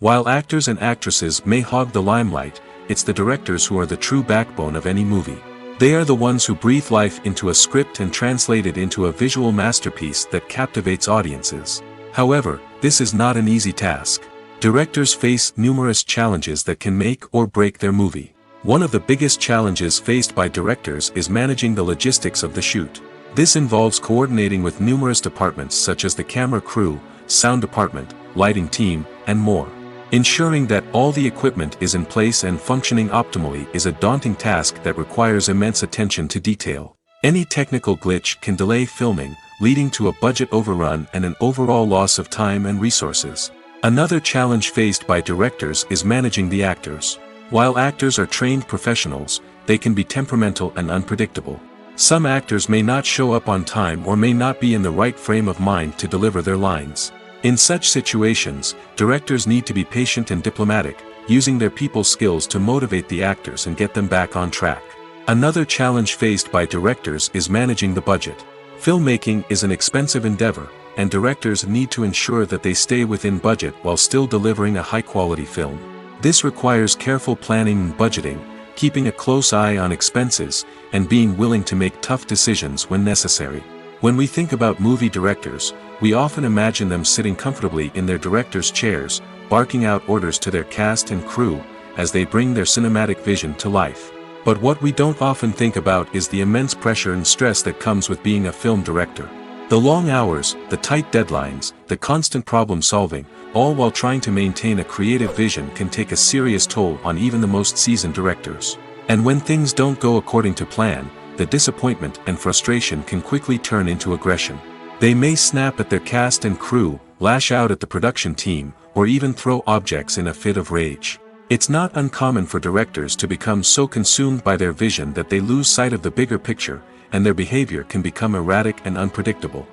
While actors and actresses may hog the limelight, it's the directors who are the true backbone of any movie. They are the ones who breathe life into a script and translate it into a visual masterpiece that captivates audiences. However, this is not an easy task. Directors face numerous challenges that can make or break their movie. One of the biggest challenges faced by directors is managing the logistics of the shoot. This involves coordinating with numerous departments such as the camera crew, sound department, lighting team, and more. Ensuring that all the equipment is in place and functioning optimally is a daunting task that requires immense attention to detail. Any technical glitch can delay filming, leading to a budget overrun and an overall loss of time and resources. Another challenge faced by directors is managing the actors. While actors are trained professionals, they can be temperamental and unpredictable. Some actors may not show up on time or may not be in the right frame of mind to deliver their lines. In such situations, directors need to be patient and diplomatic, using their people skills to motivate the actors and get them back on track. Another challenge faced by directors is managing the budget. Filmmaking is an expensive endeavor, and directors need to ensure that they stay within budget while still delivering a high-quality film. This requires careful planning and budgeting, keeping a close eye on expenses, and being willing to make tough decisions when necessary. When we think about movie directors, we often imagine them sitting comfortably in their director's chairs, barking out orders to their cast and crew, as they bring their cinematic vision to life. But what we don't often think about is the immense pressure and stress that comes with being a film director. The long hours, the tight deadlines, the constant problem solving, all while trying to maintain a creative vision can take a serious toll on even the most seasoned directors. And when things don't go according to plan, the disappointment and frustration can quickly turn into aggression. They may snap at their cast and crew, lash out at the production team, or even throw objects in a fit of rage. It's not uncommon for directors to become so consumed by their vision that they lose sight of the bigger picture, and their behavior can become erratic and unpredictable.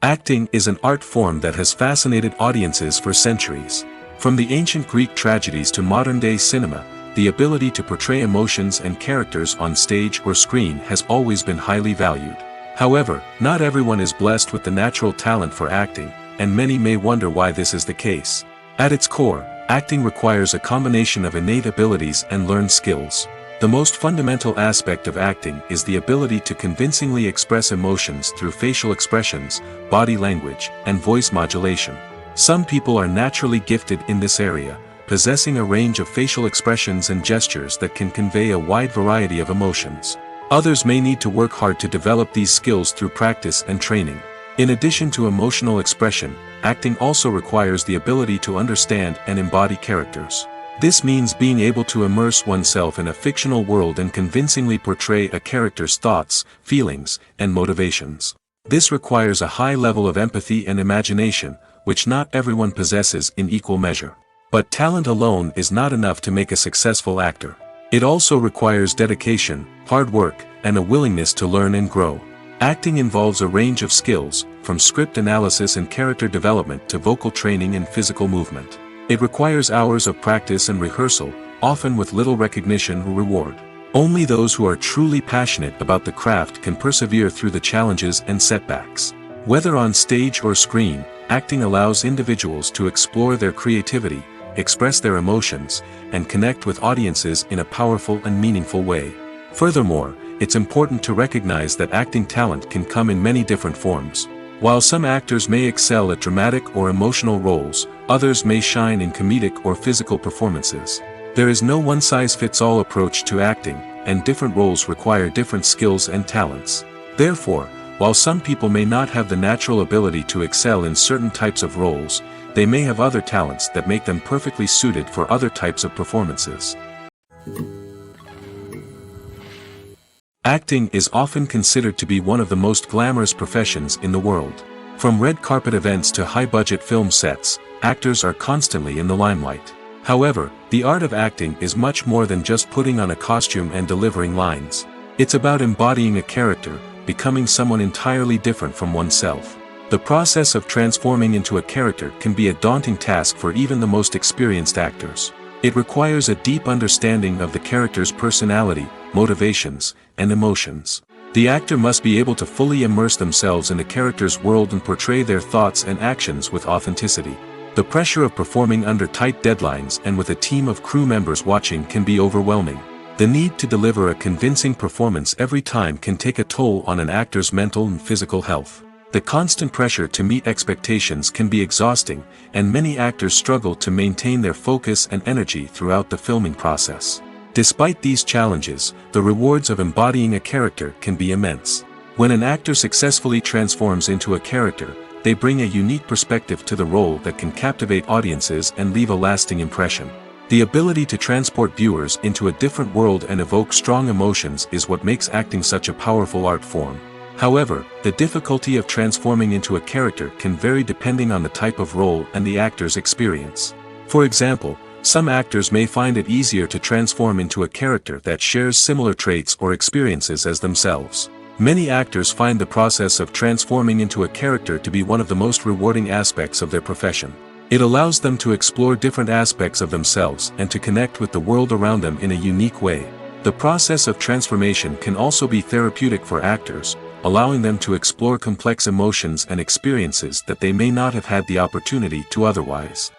Acting is an art form that has fascinated audiences for centuries. From the ancient Greek tragedies to modern-day cinema, the ability to portray emotions and characters on stage or screen has always been highly valued. However, not everyone is blessed with the natural talent for acting, and many may wonder why this is the case. At its core, acting requires a combination of innate abilities and learned skills. The most fundamental aspect of acting is the ability to convincingly express emotions through facial expressions, body language, and voice modulation. Some people are naturally gifted in this area, possessing a range of facial expressions and gestures that can convey a wide variety of emotions. Others may need to work hard to develop these skills through practice and training. In addition to emotional expression, acting also requires the ability to understand and embody characters. This means being able to immerse oneself in a fictional world and convincingly portray a character's thoughts, feelings, and motivations. This requires a high level of empathy and imagination, which not everyone possesses in equal measure. But talent alone is not enough to make a successful actor. It also requires dedication, hard work, and a willingness to learn and grow. Acting involves a range of skills, from script analysis and character development to vocal training and physical movement. It requires hours of practice and rehearsal, often with little recognition or reward. Only those who are truly passionate about the craft can persevere through the challenges and setbacks. Whether on stage or screen, acting allows individuals to explore their creativity, express their emotions, and connect with audiences in a powerful and meaningful way. Furthermore, it's important to recognize that acting talent can come in many different forms. While some actors may excel at dramatic or emotional roles, others may shine in comedic or physical performances. There is no one-size-fits-all approach to acting, and different roles require different skills and talents. Therefore, while some people may not have the natural ability to excel in certain types of roles, they may have other talents that make them perfectly suited for other types of performances. Acting is often considered to be one of the most glamorous professions in the world. From red carpet events to high-budget film sets, actors are constantly in the limelight. However, the art of acting is much more than just putting on a costume and delivering lines. It's about embodying a character, becoming someone entirely different from oneself. The process of transforming into a character can be a daunting task for even the most experienced actors. It requires a deep understanding of the character's personality, motivations, and emotions. The actor must be able to fully immerse themselves in the character's world and portray their thoughts and actions with authenticity. The pressure of performing under tight deadlines and with a team of crew members watching can be overwhelming. The need to deliver a convincing performance every time can take a toll on an actor's mental and physical health. The constant pressure to meet expectations can be exhausting, and many actors struggle to maintain their focus and energy throughout the filming process. Despite these challenges, the rewards of embodying a character can be immense. When an actor successfully transforms into a character, they bring a unique perspective to the role that can captivate audiences and leave a lasting impression. The ability to transport viewers into a different world and evoke strong emotions is what makes acting such a powerful art form. However, the difficulty of transforming into a character can vary depending on the type of role and the actor's experience. For example, some actors may find it easier to transform into a character that shares similar traits or experiences as themselves. Many actors find the process of transforming into a character to be one of the most rewarding aspects of their profession. It allows them to explore different aspects of themselves and to connect with the world around them in a unique way. The process of transformation can also be therapeutic for actors, allowing them to explore complex emotions and experiences that they may not have had the opportunity to otherwise.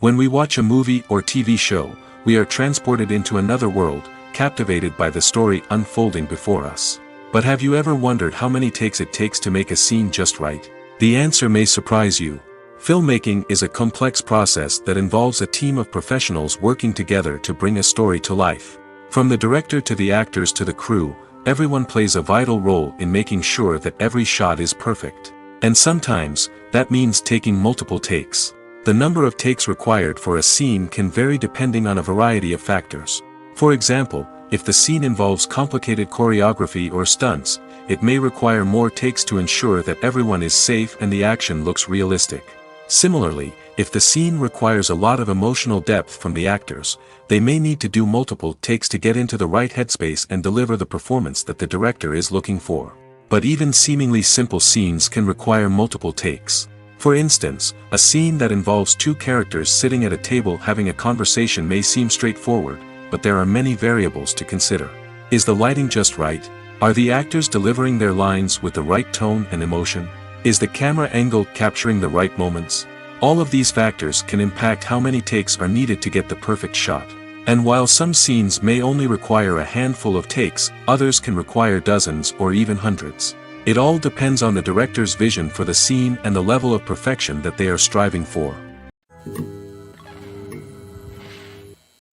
When we watch a movie or TV show, we are transported into another world, captivated by the story unfolding before us. But have you ever wondered how many takes it takes to make a scene just right? The answer may surprise you. Filmmaking is a complex process that involves a team of professionals working together to bring a story to life. From the director to the actors to the crew, everyone plays a vital role in making sure that every shot is perfect. And sometimes, that means taking multiple takes. The number of takes required for a scene can vary depending on a variety of factors. For example, if the scene involves complicated choreography or stunts, it may require more takes to ensure that everyone is safe and the action looks realistic. Similarly, if the scene requires a lot of emotional depth from the actors, they may need to do multiple takes to get into the right headspace and deliver the performance that the director is looking for. But even seemingly simple scenes can require multiple takes. For instance, a scene that involves two characters sitting at a table having a conversation may seem straightforward, but there are many variables to consider. Is the lighting just right? Are the actors delivering their lines with the right tone and emotion? Is the camera angle capturing the right moments? All of these factors can impact how many takes are needed to get the perfect shot. And while some scenes may only require a handful of takes, others can require dozens or even hundreds. It all depends on the director's vision for the scene and the level of perfection that they are striving for.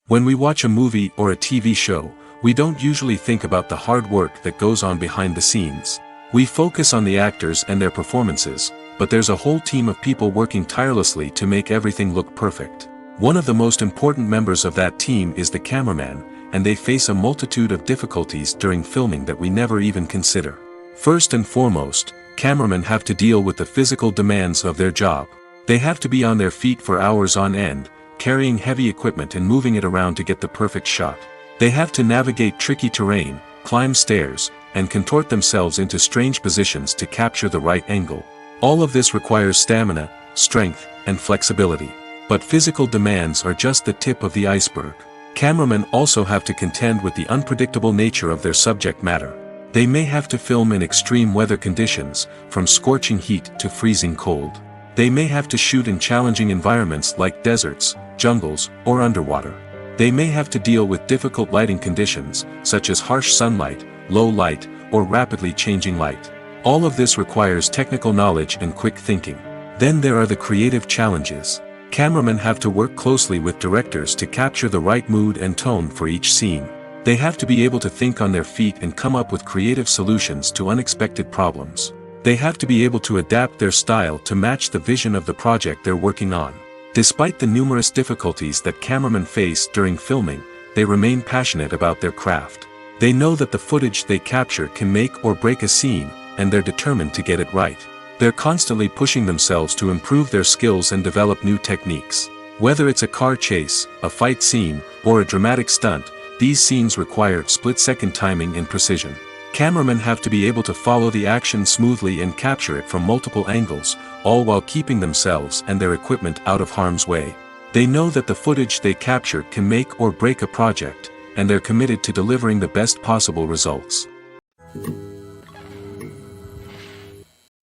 When we watch a movie or a TV show, we don't usually think about the hard work that goes on behind the scenes. We focus on the actors and their performances, but there's a whole team of people working tirelessly to make everything look perfect. One of the most important members of that team is the cameraman, and they face a multitude of difficulties during filming that we never even consider. First and foremost, cameramen have to deal with the physical demands of their job. They have to be on their feet for hours on end, carrying heavy equipment and moving it around to get the perfect shot. They have to navigate tricky terrain, climb stairs, and contort themselves into strange positions to capture the right angle. All of this requires stamina, strength, and flexibility. But physical demands are just the tip of the iceberg. Cameramen also have to contend with the unpredictable nature of their subject matter. They may have to film in extreme weather conditions, from scorching heat to freezing cold. They may have to shoot in challenging environments like deserts, jungles, or underwater. They may have to deal with difficult lighting conditions, such as harsh sunlight, low light, or rapidly changing light. All of this requires technical knowledge and quick thinking. Then there are the creative challenges. Cameramen have to work closely with directors to capture the right mood and tone for each scene. They have to be able to think on their feet and come up with creative solutions to unexpected problems. They have to be able to adapt their style to match the vision of the project they're working on. Despite the numerous difficulties that cameramen face during filming, they remain passionate about their craft. They know that the footage they capture can make or break a scene, and they're determined to get it right. They're constantly pushing themselves to improve their skills and develop new techniques. Whether it's a car chase, a fight scene, or a dramatic stunt, these scenes require split-second timing and precision. Cameramen have to be able to follow the action smoothly and capture it from multiple angles, all while keeping themselves and their equipment out of harm's way. They know that the footage they capture can make or break a project, and they're committed to delivering the best possible results.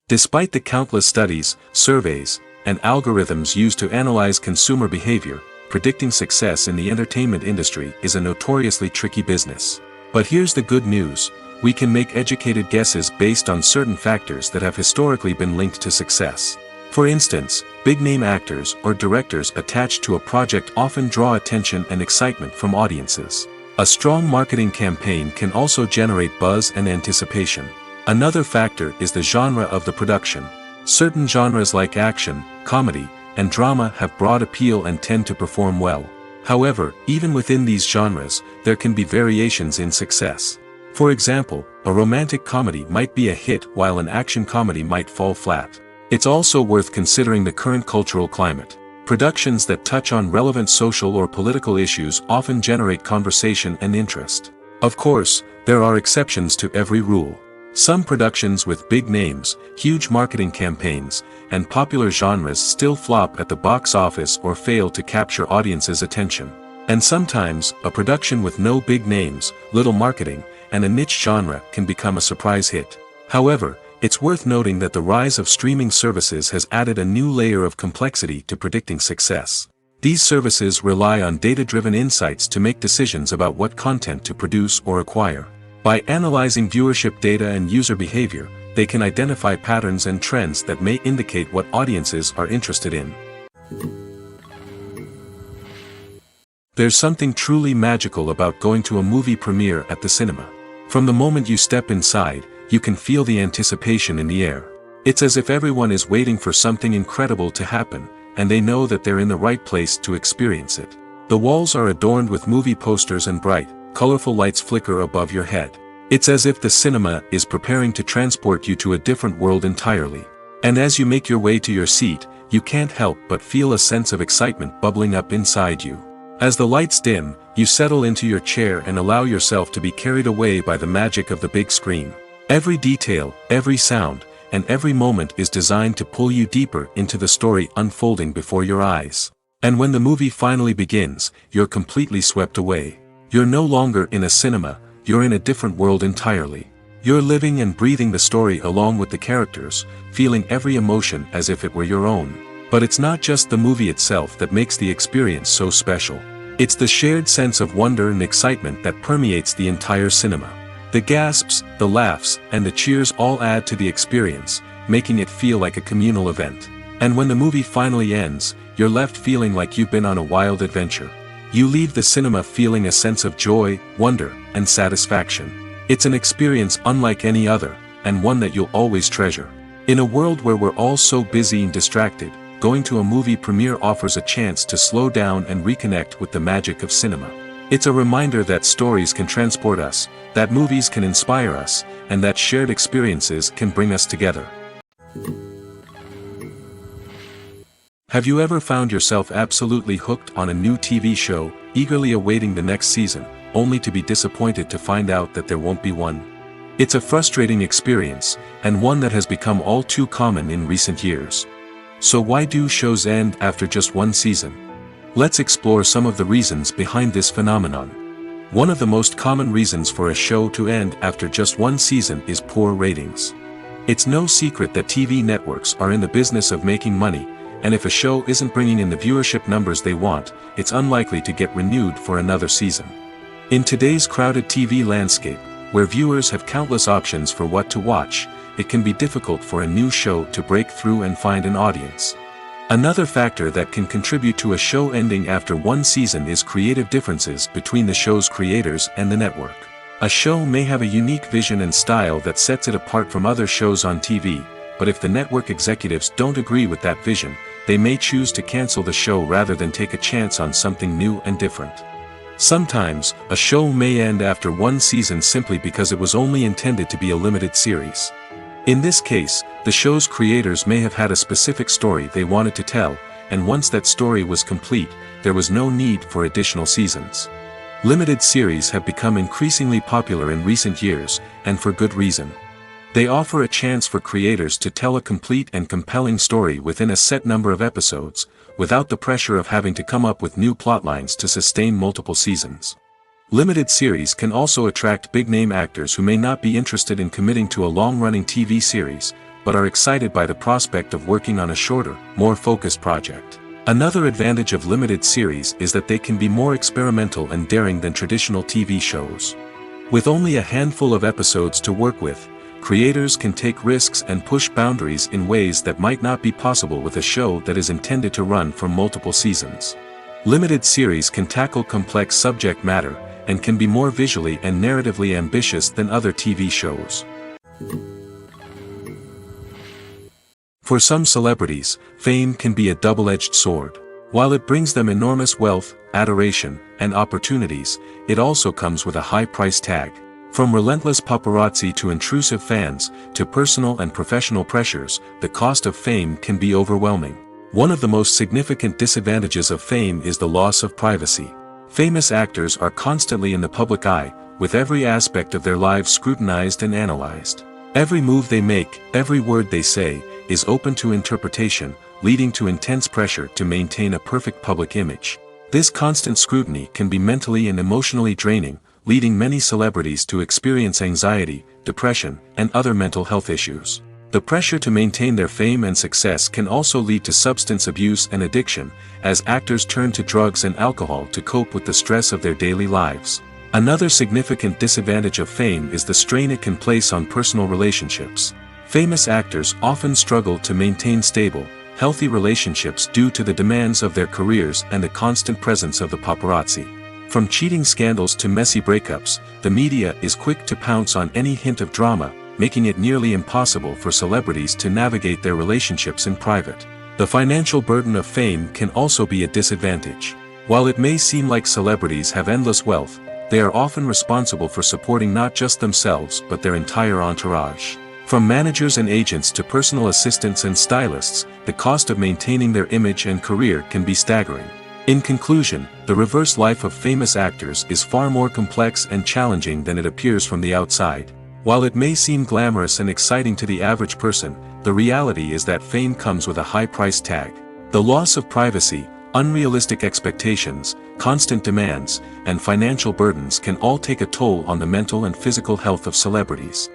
Despite the countless studies, surveys, and algorithms used to analyze consumer behavior, predicting success in the entertainment industry is a notoriously tricky business. But here's the good news: we can make educated guesses based on certain factors that have historically been linked to success. For instance, big-name actors or directors attached to a project often draw attention and excitement from audiences. A strong marketing campaign can also generate buzz and anticipation. Another factor is the genre of the production. Certain genres like action, comedy, and drama have broad appeal and tend to perform well. However, even within these genres, there can be variations in success. For example, a romantic comedy might be a hit while an action comedy might fall flat. It's also worth considering the current cultural climate. Productions that touch on relevant social or political issues often generate conversation and interest. Of course, there are exceptions to every rule. Some productions with big names, huge marketing campaigns, and popular genres still flop at the box office or fail to capture audiences' attention. And sometimes, a production with no big names, little marketing, and a niche genre can become a surprise hit. However, it's worth noting that the rise of streaming services has added a new layer of complexity to predicting success. These services rely on data-driven insights to make decisions about what content to produce or acquire. By analyzing viewership data and user behavior, they can identify patterns and trends that may indicate what audiences are interested in. There's something truly magical about going to a movie premiere at the cinema. From the moment you step inside, you can feel the anticipation in the air. It's as if everyone is waiting for something incredible to happen, and they know that they're in the right place to experience it. The walls are adorned with movie posters and bright, colorful lights flicker above your head. It's as if the cinema is preparing to transport you to a different world entirely. And as you make your way to your seat, you can't help but feel a sense of excitement bubbling up inside you. As the lights dim, you settle into your chair and allow yourself to be carried away by the magic of the big screen. Every detail, every sound, and every moment is designed to pull you deeper into the story unfolding before your eyes. And when the movie finally begins, you're completely swept away. You're no longer in a cinema, you're in a different world entirely. You're living and breathing the story along with the characters, feeling every emotion as if it were your own. But it's not just the movie itself that makes the experience so special. It's the shared sense of wonder and excitement that permeates the entire cinema. The gasps, the laughs, and the cheers all add to the experience, making it feel like a communal event. And when the movie finally ends, you're left feeling like you've been on a wild adventure. You leave the cinema feeling a sense of joy, wonder, and satisfaction. It's an experience unlike any other, and one that you'll always treasure. In a world where we're all so busy and distracted, going to a movie premiere offers a chance to slow down and reconnect with the magic of cinema. It's a reminder that stories can transport us, that movies can inspire us, and that shared experiences can bring us together. Have you ever found yourself absolutely hooked on a new TV show, eagerly awaiting the next season, only to be disappointed to find out that there won't be one? It's a frustrating experience, and one that has become all too common in recent years. So why do shows end after just one season? Let's explore some of the reasons behind this phenomenon. One of the most common reasons for a show to end after just one season is poor ratings. It's no secret that TV networks are in the business of making money, and if a show isn't bringing in the viewership numbers they want, it's unlikely to get renewed for another season. In today's crowded TV landscape, where viewers have countless options for what to watch, it can be difficult for a new show to break through and find an audience. Another factor that can contribute to a show ending after one season is creative differences between the show's creators and the network. A show may have a unique vision and style that sets it apart from other shows on TV, but if the network executives don't agree with that vision, they may choose to cancel the show rather than take a chance on something new and different. Sometimes, a show may end after one season simply because it was only intended to be a limited series. In this case, the show's creators may have had a specific story they wanted to tell, and once that story was complete, there was no need for additional seasons. Limited series have become increasingly popular in recent years, and for good reason. They offer a chance for creators to tell a complete and compelling story within a set number of episodes, without the pressure of having to come up with new plotlines to sustain multiple seasons. Limited series can also attract big-name actors who may not be interested in committing to a long-running TV series, but are excited by the prospect of working on a shorter, more focused project. Another advantage of limited series is that they can be more experimental and daring than traditional TV shows. With only a handful of episodes to work with, creators can take risks and push boundaries in ways that might not be possible with a show that is intended to run for multiple seasons. Limited series can tackle complex subject matter, and can be more visually and narratively ambitious than other TV shows. For some celebrities, fame can be a double-edged sword. While it brings them enormous wealth, adoration, and opportunities, it also comes with a high price tag. From relentless paparazzi to intrusive fans, to personal and professional pressures, the cost of fame can be overwhelming. One of the most significant disadvantages of fame is the loss of privacy. Famous actors are constantly in the public eye, with every aspect of their lives scrutinized and analyzed. Every move they make, every word they say, is open to interpretation, leading to intense pressure to maintain a perfect public image. This constant scrutiny can be mentally and emotionally draining, leading many celebrities to experience anxiety, depression, and other mental health issues. The pressure to maintain their fame and success can also lead to substance abuse and addiction, as actors turn to drugs and alcohol to cope with the stress of their daily lives. Another significant disadvantage of fame is the strain it can place on personal relationships. Famous actors often struggle to maintain stable, healthy relationships due to the demands of their careers and the constant presence of the paparazzi. From cheating scandals to messy breakups, the media is quick to pounce on any hint of drama, making it nearly impossible for celebrities to navigate their relationships in private. The financial burden of fame can also be a disadvantage. While it may seem like celebrities have endless wealth, they are often responsible for supporting not just themselves but their entire entourage. From managers and agents to personal assistants and stylists, the cost of maintaining their image and career can be staggering. In conclusion, the reverse life of famous actors is far more complex and challenging than it appears from the outside. While it may seem glamorous and exciting to the average person, the reality is that fame comes with a high price tag. The loss of privacy, unrealistic expectations, constant demands, and financial burdens can all take a toll on the mental and physical health of celebrities.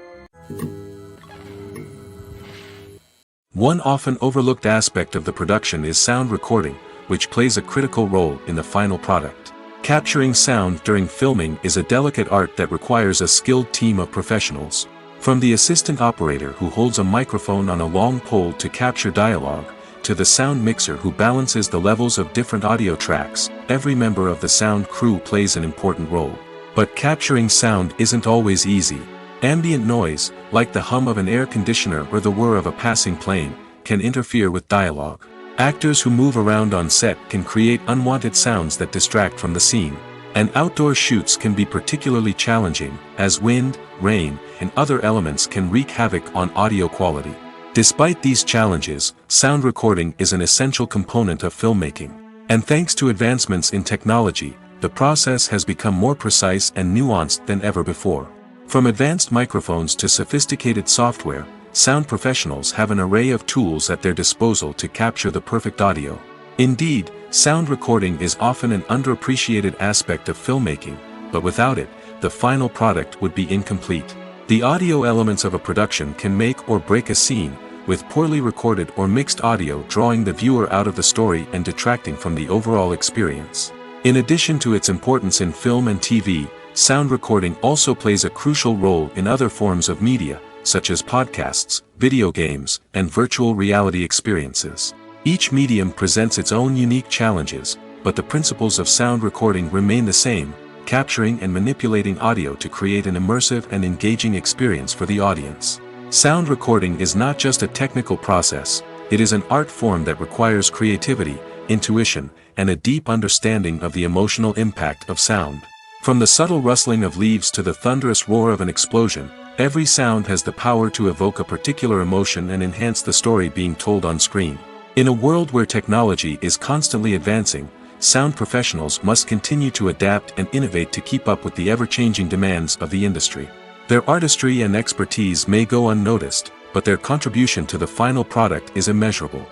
One often overlooked aspect of the production is sound recording, which plays a critical role in the final product. Capturing sound during filming is a delicate art that requires a skilled team of professionals. From the assistant operator who holds a microphone on a long pole to capture dialogue, to the sound mixer who balances the levels of different audio tracks, every member of the sound crew plays an important role. But capturing sound isn't always easy. Ambient noise, like the hum of an air conditioner or the whir of a passing plane, can interfere with dialogue. Actors who move around on set can create unwanted sounds that distract from the scene. And outdoor shoots can be particularly challenging, as wind, rain, and other elements can wreak havoc on audio quality. Despite these challenges, sound recording is an essential component of filmmaking. And thanks to advancements in technology, the process has become more precise and nuanced than ever before. From advanced microphones to sophisticated software, sound professionals have an array of tools at their disposal to capture the perfect audio. Indeed, sound recording is often an underappreciated aspect of filmmaking, but without it, the final product would be incomplete. The audio elements of a production can make or break a scene, with poorly recorded or mixed audio drawing the viewer out of the story and detracting from the overall experience. In addition to its importance in film and TV, sound recording also plays a crucial role in other forms of media, such as podcasts, video games, and virtual reality experiences. Each medium presents its own unique challenges, but the principles of sound recording remain the same, capturing and manipulating audio to create an immersive and engaging experience for the audience. Sound recording is not just a technical process, it is an art form that requires creativity, intuition, and a deep understanding of the emotional impact of sound. From the subtle rustling of leaves to the thunderous roar of an explosion, every sound has the power to evoke a particular emotion and enhance the story being told on screen. In a world where technology is constantly advancing, sound professionals must continue to adapt and innovate to keep up with the ever-changing demands of the industry. Their artistry and expertise may go unnoticed, but their contribution to the final product is immeasurable.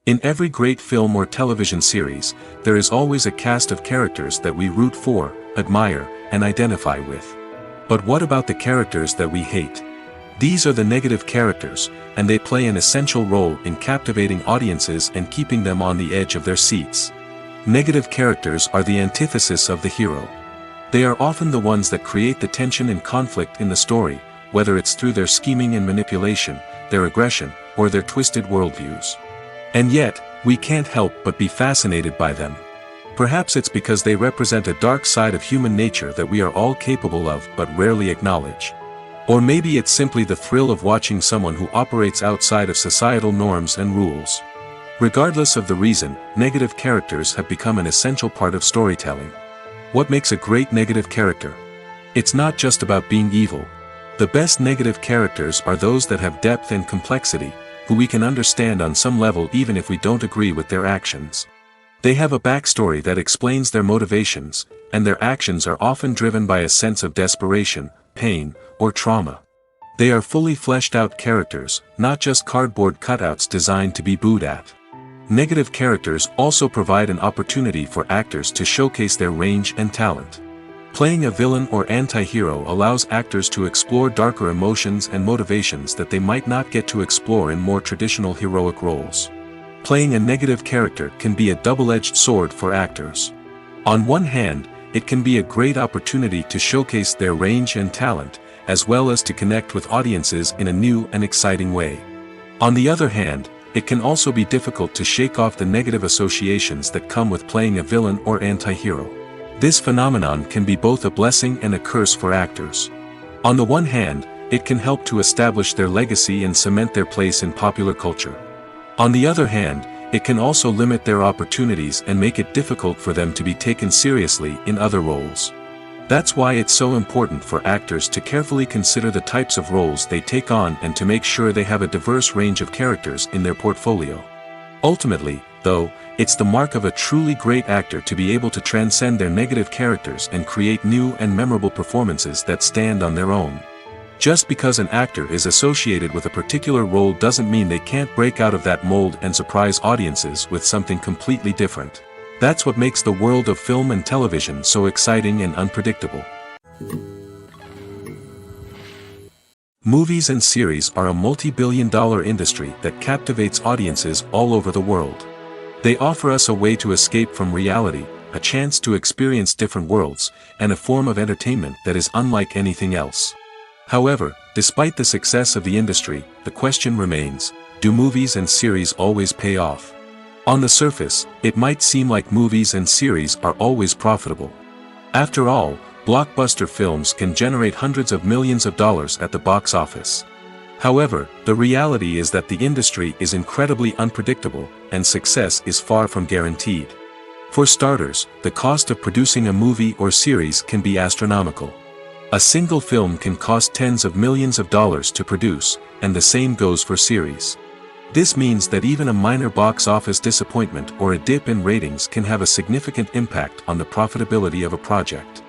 In every great film or television series, there is always a cast of characters that we root for, admire, and identify with. But what about the characters that we hate? These are the negative characters, and they play an essential role in captivating audiences and keeping them on the edge of their seats. Negative characters are the antithesis of the hero. They are often the ones that create the tension and conflict in the story, whether it's through their scheming and manipulation, their aggression, or their twisted worldviews. And yet, we can't help but be fascinated by them. Perhaps it's because they represent a dark side of human nature that we are all capable of but rarely acknowledge. Or maybe it's simply the thrill of watching someone who operates outside of societal norms and rules. Regardless of the reason, negative characters have become an essential part of storytelling. What makes a great negative character? It's not just about being evil. The best negative characters are those that have depth and complexity, who we can understand on some level even if we don't agree with their actions. They have a backstory that explains their motivations, and their actions are often driven by a sense of desperation, pain, or trauma. They are fully fleshed out characters, not just cardboard cutouts designed to be booed at. Negative characters also provide an opportunity for actors to showcase their range and talent. Playing a villain or anti-hero allows actors to explore darker emotions and motivations that they might not get to explore in more traditional heroic roles. Playing a negative character can be a double-edged sword for actors. On one hand, it can be a great opportunity to showcase their range and talent, as well as to connect with audiences in a new and exciting way. On the other hand, it can also be difficult to shake off the negative associations that come with playing a villain or anti-hero. This phenomenon can be both a blessing and a curse for actors. On the one hand, it can help to establish their legacy and cement their place in popular culture. On the other hand, it can also limit their opportunities and make it difficult for them to be taken seriously in other roles. That's why it's so important for actors to carefully consider the types of roles they take on and to make sure they have a diverse range of characters in their portfolio. Ultimately, though, it's the mark of a truly great actor to be able to transcend their negative characters and create new and memorable performances that stand on their own. Just because an actor is associated with a particular role doesn't mean they can't break out of that mold and surprise audiences with something completely different. That's what makes the world of film and television so exciting and unpredictable. Movies and series are a multi-billion-dollar industry that captivates audiences all over the world. They offer us a way to escape from reality, a chance to experience different worlds, and a form of entertainment that is unlike anything else. However, despite the success of the industry, the question remains, do movies and series always pay off? On the surface, it might seem like movies and series are always profitable. After all, blockbuster films can generate hundreds of millions of dollars at the box office. However, the reality is that the industry is incredibly unpredictable, and success is far from guaranteed. For starters, the cost of producing a movie or series can be astronomical. A single film can cost tens of millions of dollars to produce, and the same goes for series. This means that even a minor box office disappointment or a dip in ratings can have a significant impact on the profitability of a project.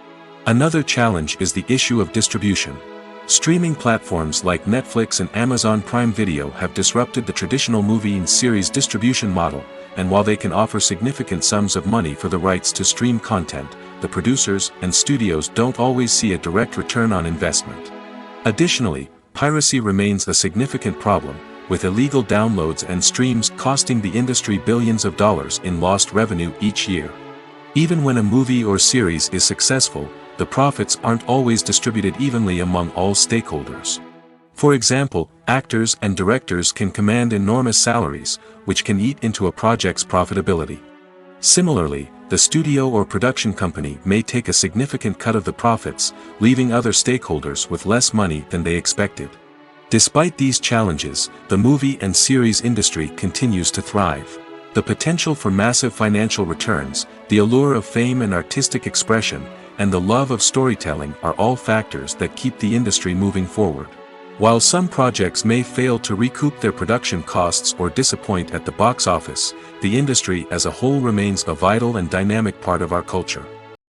Another challenge is the issue of distribution. Streaming platforms like Netflix and Amazon Prime Video have disrupted the traditional movie and series distribution model, and while they can offer significant sums of money for the rights to stream content, the producers and studios don't always see a direct return on investment. Additionally, piracy remains a significant problem, with illegal downloads and streams costing the industry billions of dollars in lost revenue each year. Even when a movie or series is successful, the profits aren't always distributed evenly among all stakeholders. For example, actors and directors can command enormous salaries, which can eat into a project's profitability. Similarly, the studio or production company may take a significant cut of the profits, leaving other stakeholders with less money than they expected. Despite these challenges, the movie and series industry continues to thrive. The potential for massive financial returns, the allure of fame and artistic expression, and the love of storytelling are all factors that keep the industry moving forward. While some projects may fail to recoup their production costs or disappoint at the box office, the industry as a whole remains a vital and dynamic part of our culture.